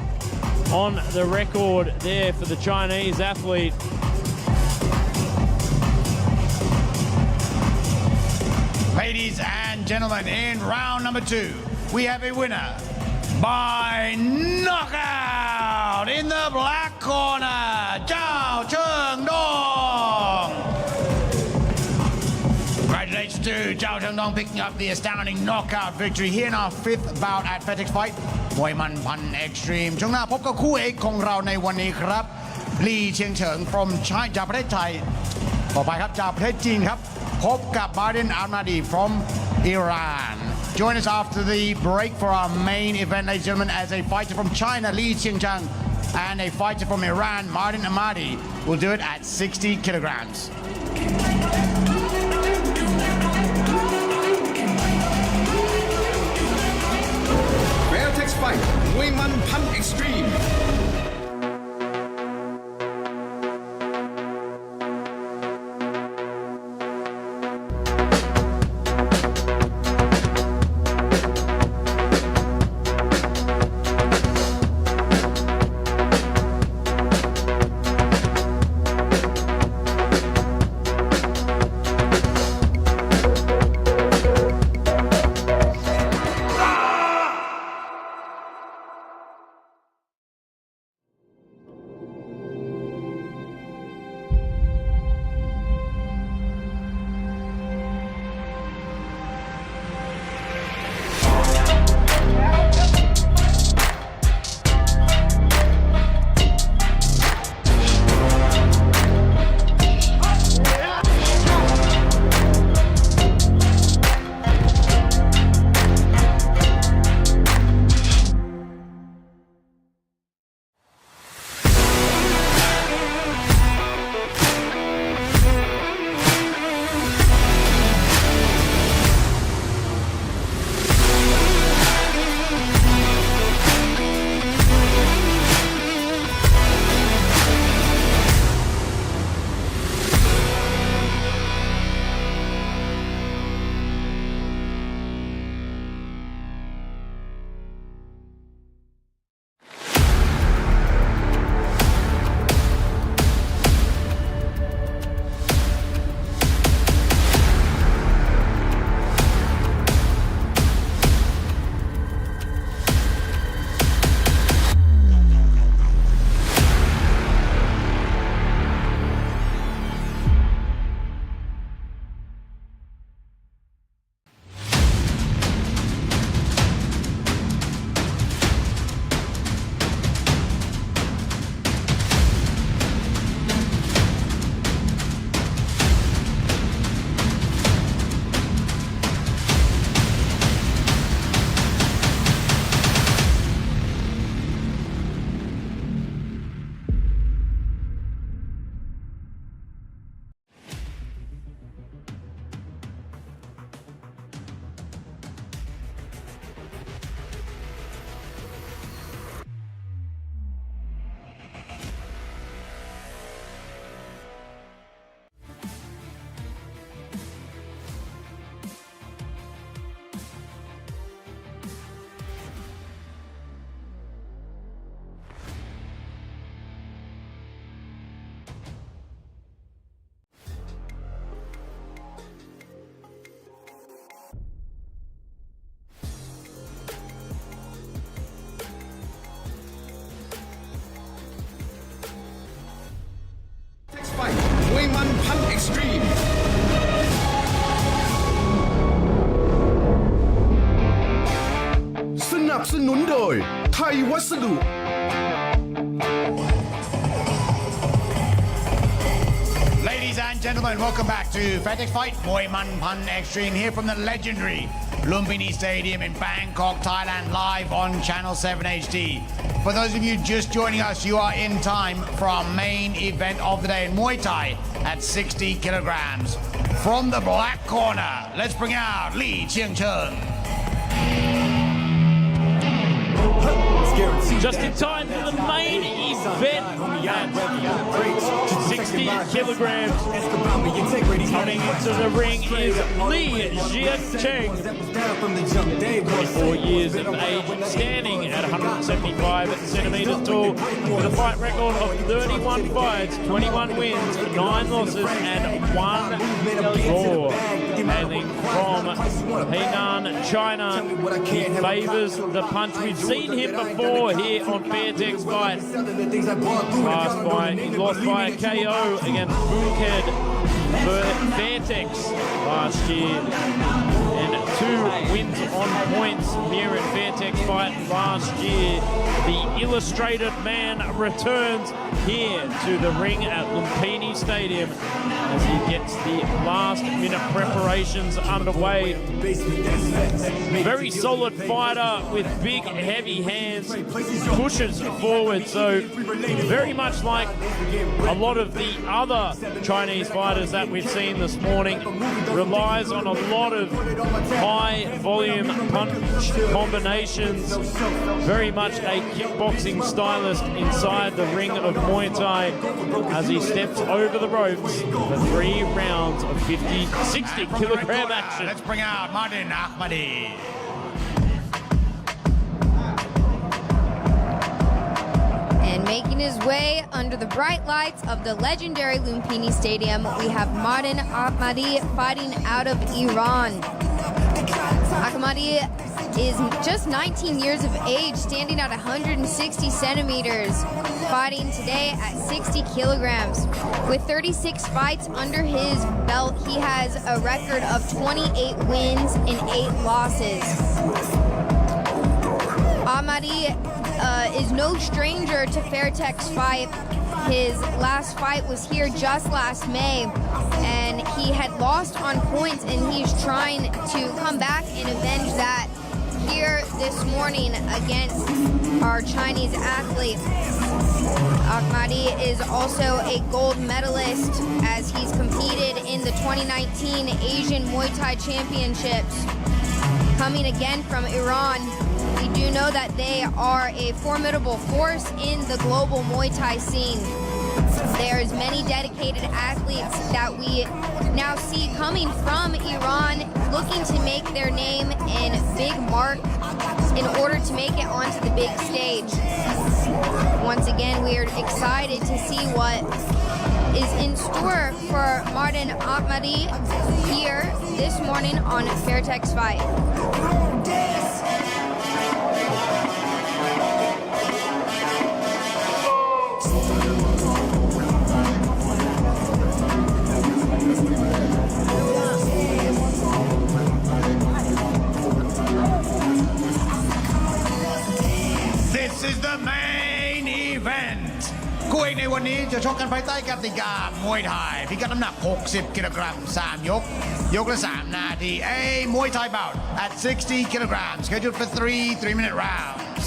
S3: on the record there for the Chinese athlete.
S2: Ladies and gentlemen, in round number 2, we have a winner by knockout in the black corner, Zhao Cheng Dong. Congratulations to Zhao Cheng Dong picking up the astounding knockout victory here in our 5th bout at Fairtex Fight มวยมันพัน Extreme ช่วงหน้าพบกับคู่เอกของเราในวันนี้ครับลี่เชียงเฉิง from China จากประเทศไทยต่อไปครับจากประเทศจีนครับพบกับ Biden Ahmadi from Iran. Join us after the break for our main event, ladies and gentlemen, as a fighter from China, Li Qiangchang, and a fighter from Iran, Biden Ahmadi, will do it at 60 kilograms.
S1: Fairtex Fight มวยมันพัน Extreme Fight มวยมันพัน Extreme สนับสนุนโดยไทยวัสดุ
S2: Ladies and gentlemen, welcome back to Fairtex Fight มวยมันพัน Extreme here from the legendary Lumpinee Stadium in Bangkok, Thailand, live on Channel 7 HD. For those of you just joining us, you are in time for our main event of the day in Muay Thai at 60 kilograms. From the black corner, let's bring out Li Qiangcheng.
S3: Just in time for the main event at 60 kilograms. Coming into the ring is Li Qiangcheng. Cheng, 24 years of age, standing at 175 centimeters tall, with a fight record of 31 fights, 21 wins, 9 losses, and 1 draw. Hailing from Henan, China, he favors the punch. We've seen him before here on Fairtex Fight. Last fight, he lost by a KO against Buked Fairtex last year. And 2 wins on points here at Fairtex Fight last year. The illustrated man returns here to the ring at Lumpinee Stadium as he gets the last minute preparations underway. Very solid fighter with big, heavy hands, pushes forward. So very much like a lot of the other Chinese fighters that we've seen this morning, relies on a lot of high volume punch combinations. Very much a kickboxing stylist inside the ring of Muay Thai as he steps over the ropes for 3 rounds of 60 kilogram action.
S2: Let's bring out Mardin Ahmadi.
S4: And making his way under the bright lights of the legendary Lumpinee Stadium, we have Mardin Ahmadi fighting out of Iran. Ahmadi is just 19 years of age, standing at 160 centimeters, fighting today at 60 kilograms. With 36 fights under his belt, he has a record of 28 wins and 8 losses. Ahmadi is no stranger to Fairtex Fight. His last fight was here just last May, and he had lost on points, and he's trying to come back and avenge that here this morning against our Chinese athlete. Ahmadi is also a gold medalist as he's competed in the 2019 Asian Muay Thai Championships. Coming again from Iran, we do know that they are a formidable force in the global Muay Thai scene. There's many dedicated athletes that we now see coming from Iran, looking to make their name and big mark in order to make it onto the big stage. Once again, we are excited to see what is in store for Mardin Ahmadi here this morning on Fairtex Fight.
S2: This is the main event คู่เอกในวันนี้จะชกกันภายใต้กติกามวยไทยพิกัดน้ำหนัก 60 กิโลกรัม 3 ยกละ 3 นาที A Muay Thai bout at 60 kilograms scheduled for 3-minute rounds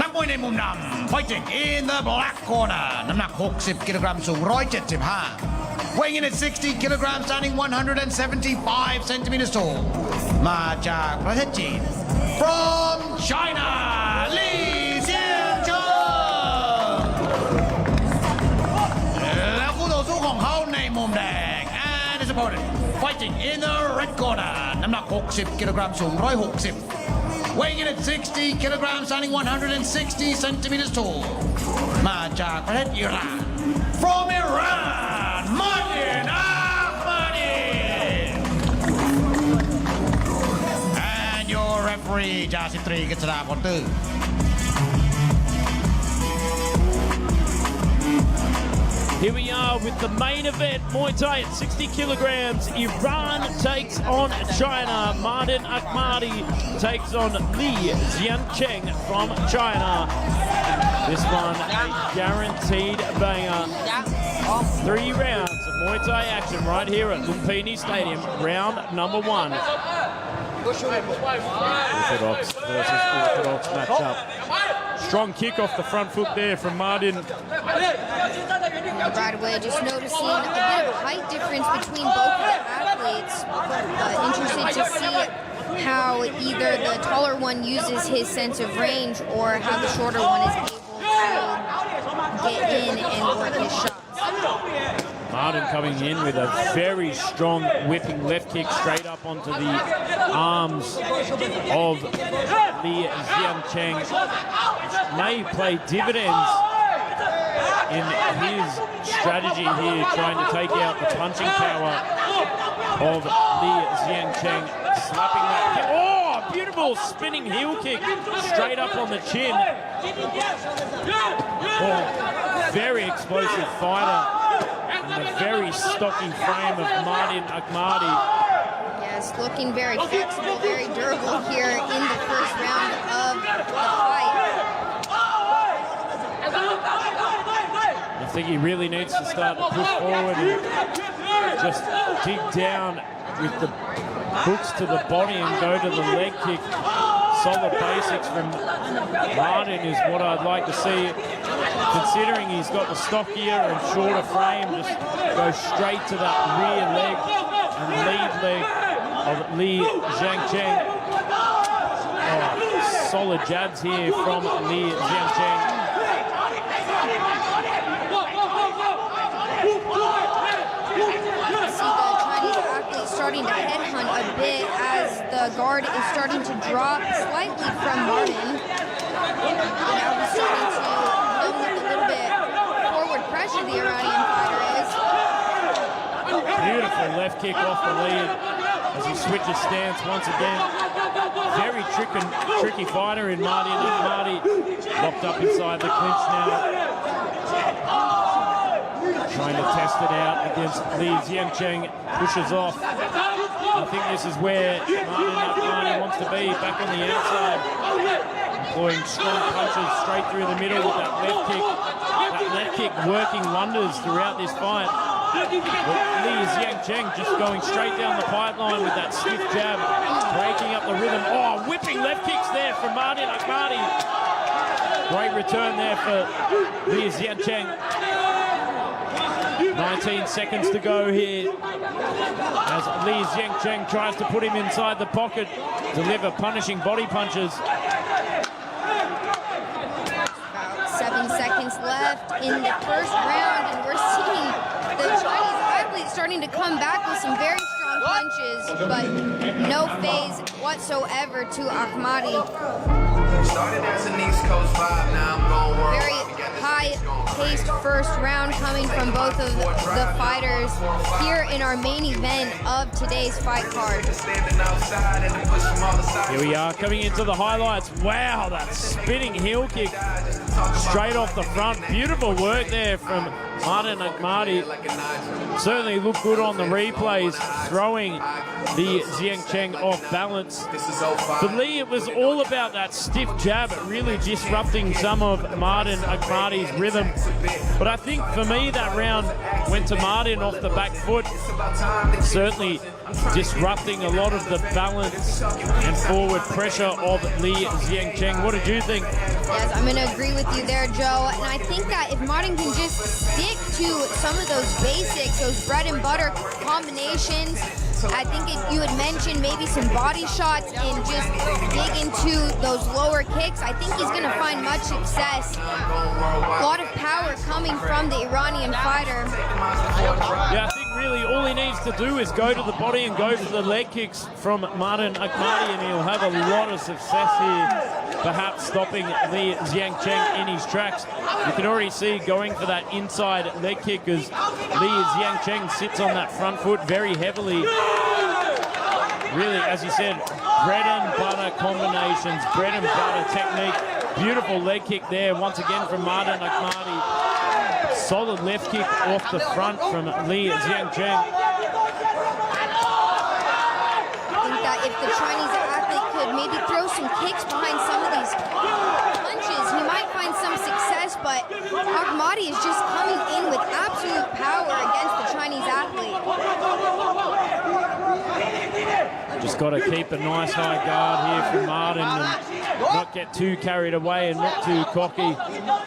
S2: นักมวยในมุมดำ fighting in the black corner น้ำหนัก 60 กิโลกรัม สูง 175 weighing in at 60 kilograms, standing 175 centimeters tall มาจากประเทศจีน from China Liของเขาในมุมแดง and his opponent fighting in the red corner น้ำหนัก 60 กิโลกรัม สูง 160 weighing in at 60 kilograms, standing 160 centimeters tall มาจากประเทศอิหร่าน from Iran Mardin Ahmadi and your referee จ่าสิบตรีกฤษดาพลตื้อ
S3: Here we are with the main event, Muay Thai at 60 kilograms. Iran takes on China. Mardin Ahmadi takes on Li Jiancheng from China. This one a guaranteed banger. 3 rounds of Muay Thai action right here at Lumpinee Stadium. Round number 1. Orthodox versus Orthodox matchup. Strong kick off the front foot there from Mardin.
S4: Right away, just noticing a bit of height difference between both of the athletes. Interested to see how either the taller one uses his sense of range or how the shorter one is able to get in and work his shots.
S3: Martin coming in with a very strong whipping left kick straight up onto the arms of Li Jiancheng, which may play dividends in his strategy here, trying to take out the punching power of Li Jiancheng, slapping that kick. Oh, beautiful spinning heel kick straight up on the chin. Oh, very explosive fighter. And the very stocky frame of Martin Akhmadi.
S4: Yes, looking very flexible, very durable here in the first round of the fight.
S3: I think he really needs to start to push forward and just dig down with the hooks to the body and go to the leg kick. Solid basics from Martin is what I'd like to see, considering he's got the stockier and shorter frame. Just go straight to that rear leg and lead leg of Li Jiancheng. Oh, solid jabs here from Li Jiancheng.
S4: Starting to headhunt a bit as the guard is starting to drop slightly from Martin. Now he's starting to come with a little bit forward pressure, the Iranian fighter is.
S3: Beautiful left kick off the lead as he switches stance once again. Very tricky fighter in Martin Akhmadi. Locked up inside the clinch now. Trying to test it out against Li Jiancheng, pushes off. I think this is where Martin Akhmadi wants to be, back on the outside. Employing strong punches straight through the middle with that left kick. That left kick working wonders throughout this fight. But Li Jiancheng just going straight down the pipeline with that stiff jab, breaking up the rhythm. Oh, whipping left kicks there from Martin Akhmadi. Great return there for Li Jiancheng. 19 seconds to go here as Li Jiancheng tries to put him inside the pocket, deliver punishing body punches.
S4: About 7 seconds left in the first round, and we're seeing the Chinese athlete starting to come back with some very strong punches, but no phase whatsoever to Akhmadi.
S6: Started as an East Coast vibe, now I'm going worldwide.
S4: Very high-paced first round coming from both of the fighters here in our main event of today's fight card.
S3: Here we are coming into the highlights. Wow, that spinning heel kick straight off the front. Beautiful work there from Martin Akhmadi. Certainly looked good on the replays, throwing the Jiancheng off balance. For Li, it was all about that stiff jab, really disrupting some of Martin Akhmadi's rhythm. But I think for me that round went to Martin off the back foot, certainly disrupting a lot of the balance and forward pressure of Li Jiancheng. What did you think?
S4: Yes, I'm going to agree with you there, Joe. And I think that if Martin can just stick to some of those basics, those bread and butter combinations, I think you had mentioned maybe some body shots and just dig into those lower kicks. I think he's going to find much success. A lot of power coming from the Iranian fighter.
S3: Yeah, I think really all he needs to do is go to the body and go for the leg kicks from Martin Akhmadi, and he'll have a lot of success here, perhaps stopping Li Jiancheng in his tracks. You can already see going for that inside leg kick as Li Jiancheng sits on that front foot very heavily. Really, as you said, bread and butter combinations, bread and butter technique. Beautiful leg kick there once again from Martin Akhmadi. Solid left kick off the front from Li Jiancheng.
S4: I think that if the Chinese athlete could maybe throw some kicks behind some of these punches, he might find some success, but Akhmadi is just coming in with absolute power against the Chinese athlete.
S3: Just got to keep a nice high guard here from Martin and not get too carried away and not too cocky,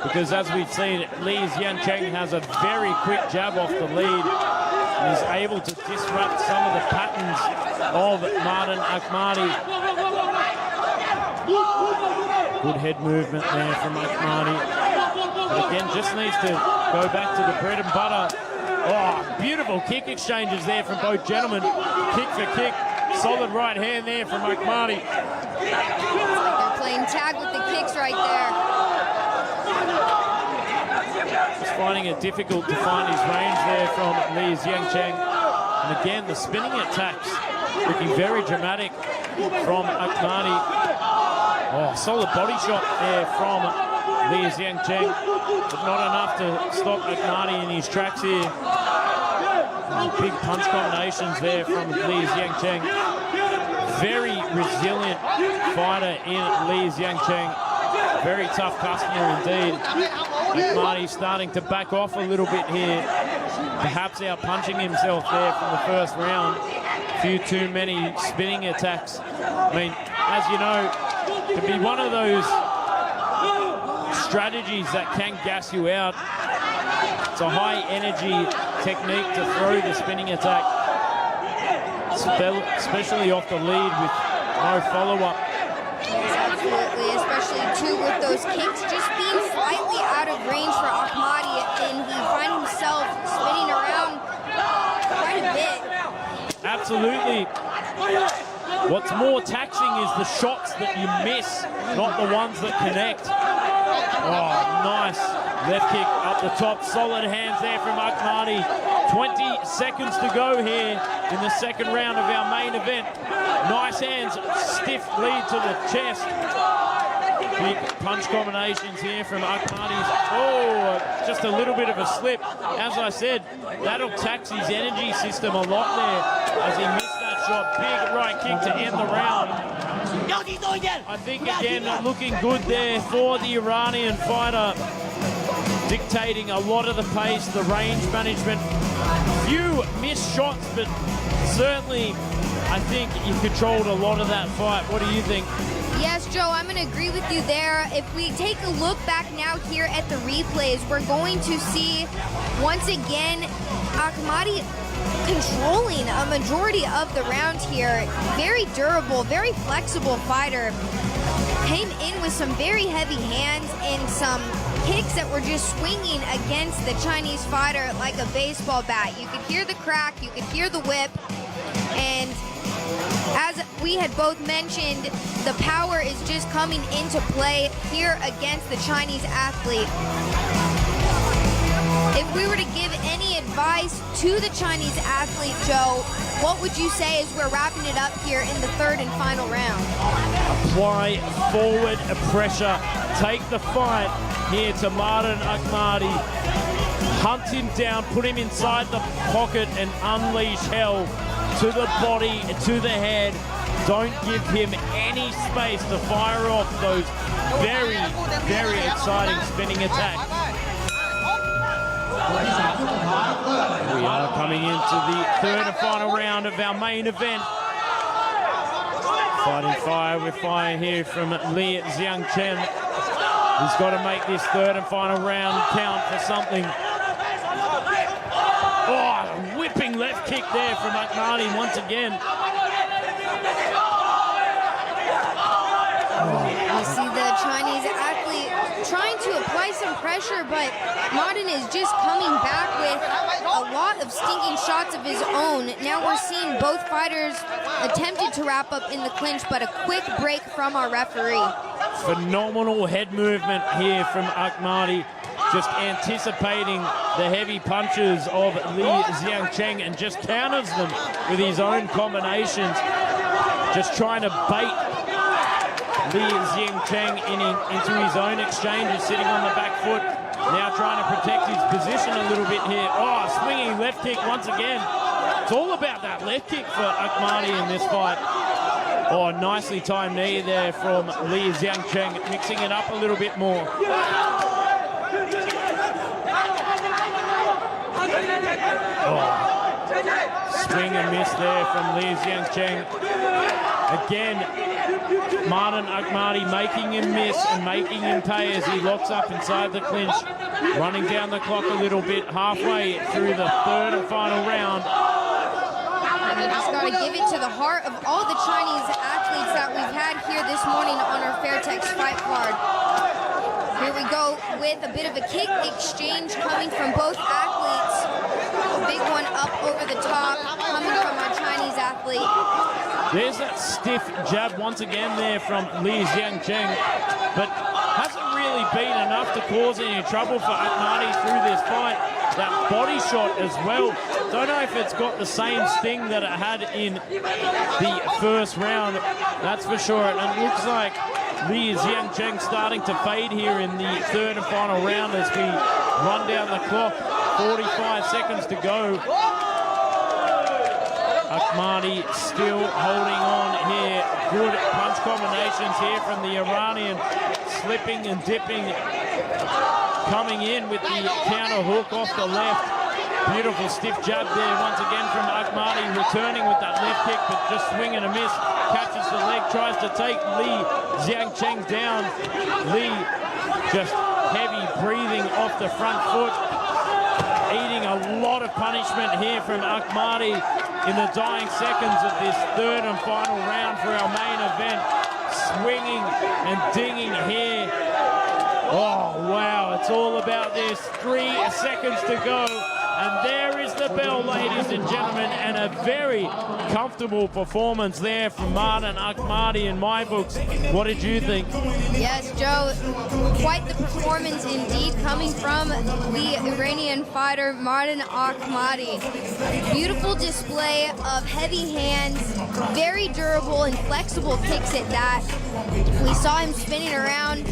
S3: because as we've seen, Li Jiancheng has a very quick jab off the lead and is able to disrupt some of the patterns of Martin Akhmadi. Good head movement there from Akhmadi. But again, just needs to go back to the bread and butter Oh, beautiful kick exchanges there from both gentlemen. Kick for kick. Solid right hand there from Ahmadi.
S4: They're playing tag with the kicks right there.
S3: Just finding it difficult to find his range there from Li Xiangcheng. And again, the spinning attacks looking very dramatic from Ahmadi. Oh, solid body shot there from Li Xiangcheng, but not enough to stop Ahmadi in his tracks here. Big punch combinations there from Li Xiangcheng. Very resilient fighter in Li Xiangcheng. Very tough customer indeed. Ahmadi starting to back off a little bit here. Perhaps out-punching himself there from the first round. A few too many spinning attacks. I mean, as you know, it can be one of those strategies that can gas you out. It's a high-energy technique to throw the spinning attack, especially off the lead with no follow-up.
S4: Absolutely, especially too with those kicks just being slightly out of range for Ahmadi, and he finds himself spinning around quite a bit.
S3: Absolutely. What's more taxing is the shots that you miss, not the ones that connect. Oh, nice left kick up the top. Solid hands there from Ahmadi. 20 seconds to go here in the second round of our main event. Nice hands, stiff lead to the chest. Big punch combinations here from Ahmadi's. Oh, just a little bit of a slip. As I said, that'll tax his energy system a lot there as he missed that shot. Big right kick to end the round. I think again looking good there for the Iranian fighter, dictating a lot of the pace, the range management. Few missed shots, but certainly I think you controlled a lot of that fight. What do you think?
S4: Yes, Joe, I'm going to agree with you there. If we take a look back now here at the replays, we're going to see once again Ahmadi controlling a majority of the round here. Very durable, very flexible fighter. Came in with some very heavy hands and some kicks that were just swinging against the Chinese fighter like a baseball bat. You could hear the crack, you could hear the whip, and as we had both mentioned, the power is just coming into play here against the Chinese athlete. If we were to give any advice to the Chinese athlete, Joe, what would you say as we're wrapping it up here in the third and final round?
S3: Apply forward pressure. Take the fight here to Martin Ahmadi. Hunt him down, put him inside the pocket and unleash hell to the body, to the head. Don't give him any space to fire off those very, very exciting spinning attacks. We are coming into the third and final round of our main event. Fighting fire with fire here from Li Xiangcheng. He's got to make this third and final round count for something. Oh, whipping left kick there from Ahmadi once again.
S4: You see the Chinese athlete trying to apply some pressure, but Martin is just coming back with a lot of stinking shots of his own. Now we're seeing both fighters attempted to wrap up in the clinch, but a quick break from our referee.
S3: Phenomenal head movement here from Ahmadi, just anticipating the heavy punches of Li Xiangcheng and just counters them with his own combinations. Just trying to bait Li Xiangcheng into his own exchanges, sitting on the back foot. Now trying to protect his position a little bit here. Oh, swinging left kick once again. It's all about that left kick for Ahmadi in this fight. Oh, nicely timed knee there from Li Xiangcheng, mixing it up a little bit more. Oh. Swing and miss there from Li Xiangcheng. Again, Martin Ahmadi making him miss and making him pay as he locks up inside the clinch. Running down the clock a little bit, halfway through the third and final round.
S4: And we just got to give it to the heart of all the Chinese athletes that we've had here this morning on our Fairtex fight card. Here we go with a bit of a kick exchange coming from both athletes. big one up over the top coming from our Chinese athlete.
S3: There's that stiff jab once again there from Li Xiangcheng, but hasn't really been enough to cause any trouble for Ahmadi through this fight. That body shot as well, don't know if it's got the same sting that it had in the first round, that's for sure. And it looks like Li Xiangcheng starting to fade here in the third and final round as we run down the clock. 45 seconds to go. Ahmadi still holding on here. Good punch combinations here from the Iranian, slipping and dipping, coming in with the counter hook off the left. Beautiful stiff jab there once again from Ahmadi, returning with that left kick, but just swing and a miss. Catches the leg, tries to take Li Xiangcheng down. Li just heavy breathing off the front foot, eating a lot of punishment here from Ahmadi in the dying seconds of this third and final round for our main event. Swinging and dinging here. Oh, wow, it's all about this. 3 seconds to go. And there is the bell, ladies and gentlemen, and a very comfortable performance there from Martin Ahmadi in my books. What did you think?
S4: Yes, Joe, quite the performance indeed coming from the Iranian fighter Martin Ahmadi. Beautiful display of heavy hands, very durable and flexible kicks at that. We saw him spinning around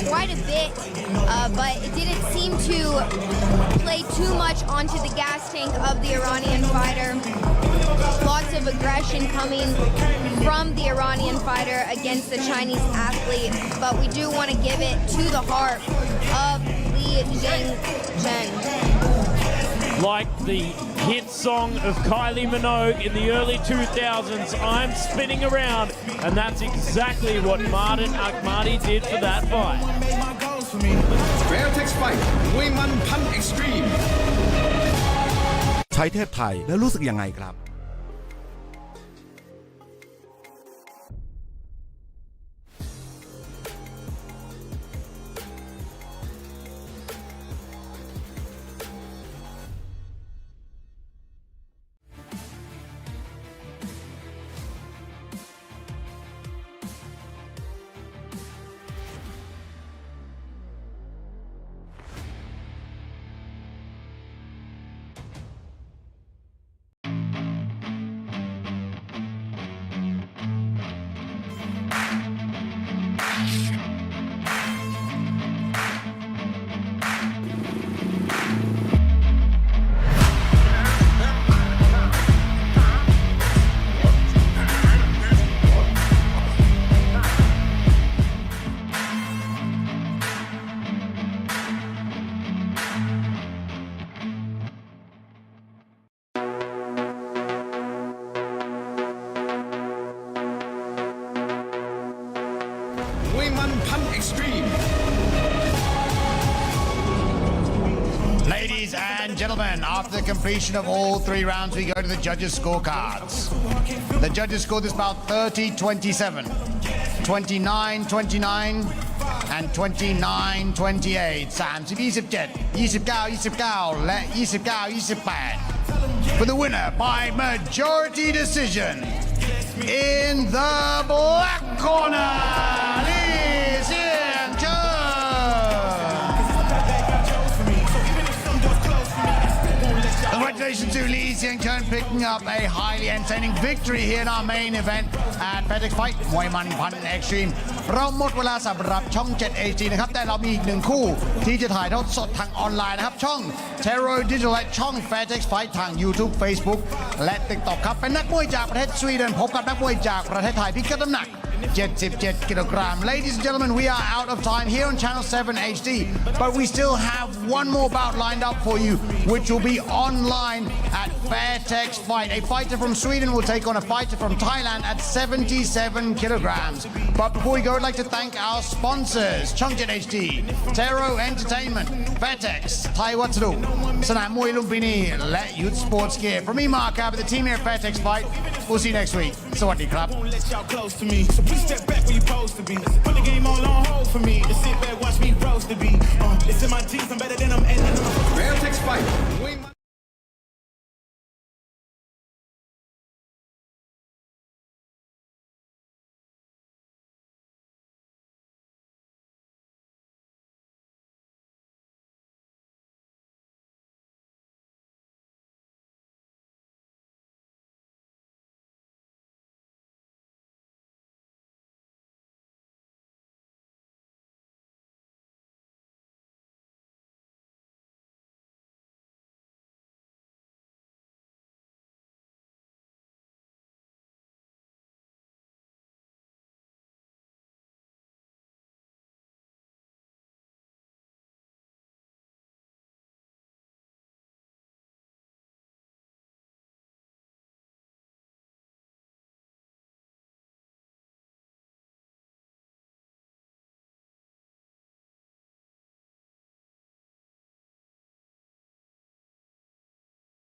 S4: quite a bit, but it didn't seem to play too much onto the gas tank of the Iranian fighter. Lots of aggression coming from the Iranian fighter against the Chinese athlete, but we do want to give it to the heart of Li Xiangcheng.
S3: Like the hit song of Kylie Minogue in the early 2000s, I'm spinning around, and that's exactly what Martin Ahmadi did for that fight.
S1: Fairtex Fight มวยมันพัน Extreme
S7: ใช้เทพไทยแล้วรู้สึกยังไงครับ
S1: Extreme.
S2: Ladies and gentlemen, after the completion of all 3 rounds, we go to the judges' scorecards. The judges scored this bout 30-27, 29-29, and 29-28. 30-27, 29-29 และ 29-28. For the winner by majority decision, in the black corner, congratulations to Li Xiangcheng picking up a highly entertaining victory here in our main event at Fairtex Fight มวยมันพัน Extreme เราหมดเวลาสำหรับช่อง 7 HD นะครับแต่เรามีอีก1คู่ที่จะถ่ายทอดสดทางออนไลน์นะครับช่อง Terror Digital และช่อง Fairtex Fight ทาง YouTube Facebook และ TikTok ครับเป็นนักมวยจากประเทศสวีเดนพบกับนักมวยจากประเทศไทยพิกัดน้ำหนัก77 kilogram. Ladies and gentlemen, we are out of time here on Channel 7 HD, but we still have one more bout lined up for you, which will be online at Fairtex Fight. A fighter from Sweden will take on a fighter from Thailand at 77 kilograms. But before we go, I'd like to thank our sponsors, Chungjet HD, Tero Entertainment, Fairtex, Thai Watsu, Sanam Mui Lumpinee,และYouth Sports Gear. From me, Mark Abbott, the team here at Fairtex Fight. We'll see you next week. สวัสดีครับ
S8: Step back where you supposed to be. Put the game all on hold for me. To sit back, watch me roast the beat. It's in my jeans, I'm better than I'm ending.
S1: Fairtex Fight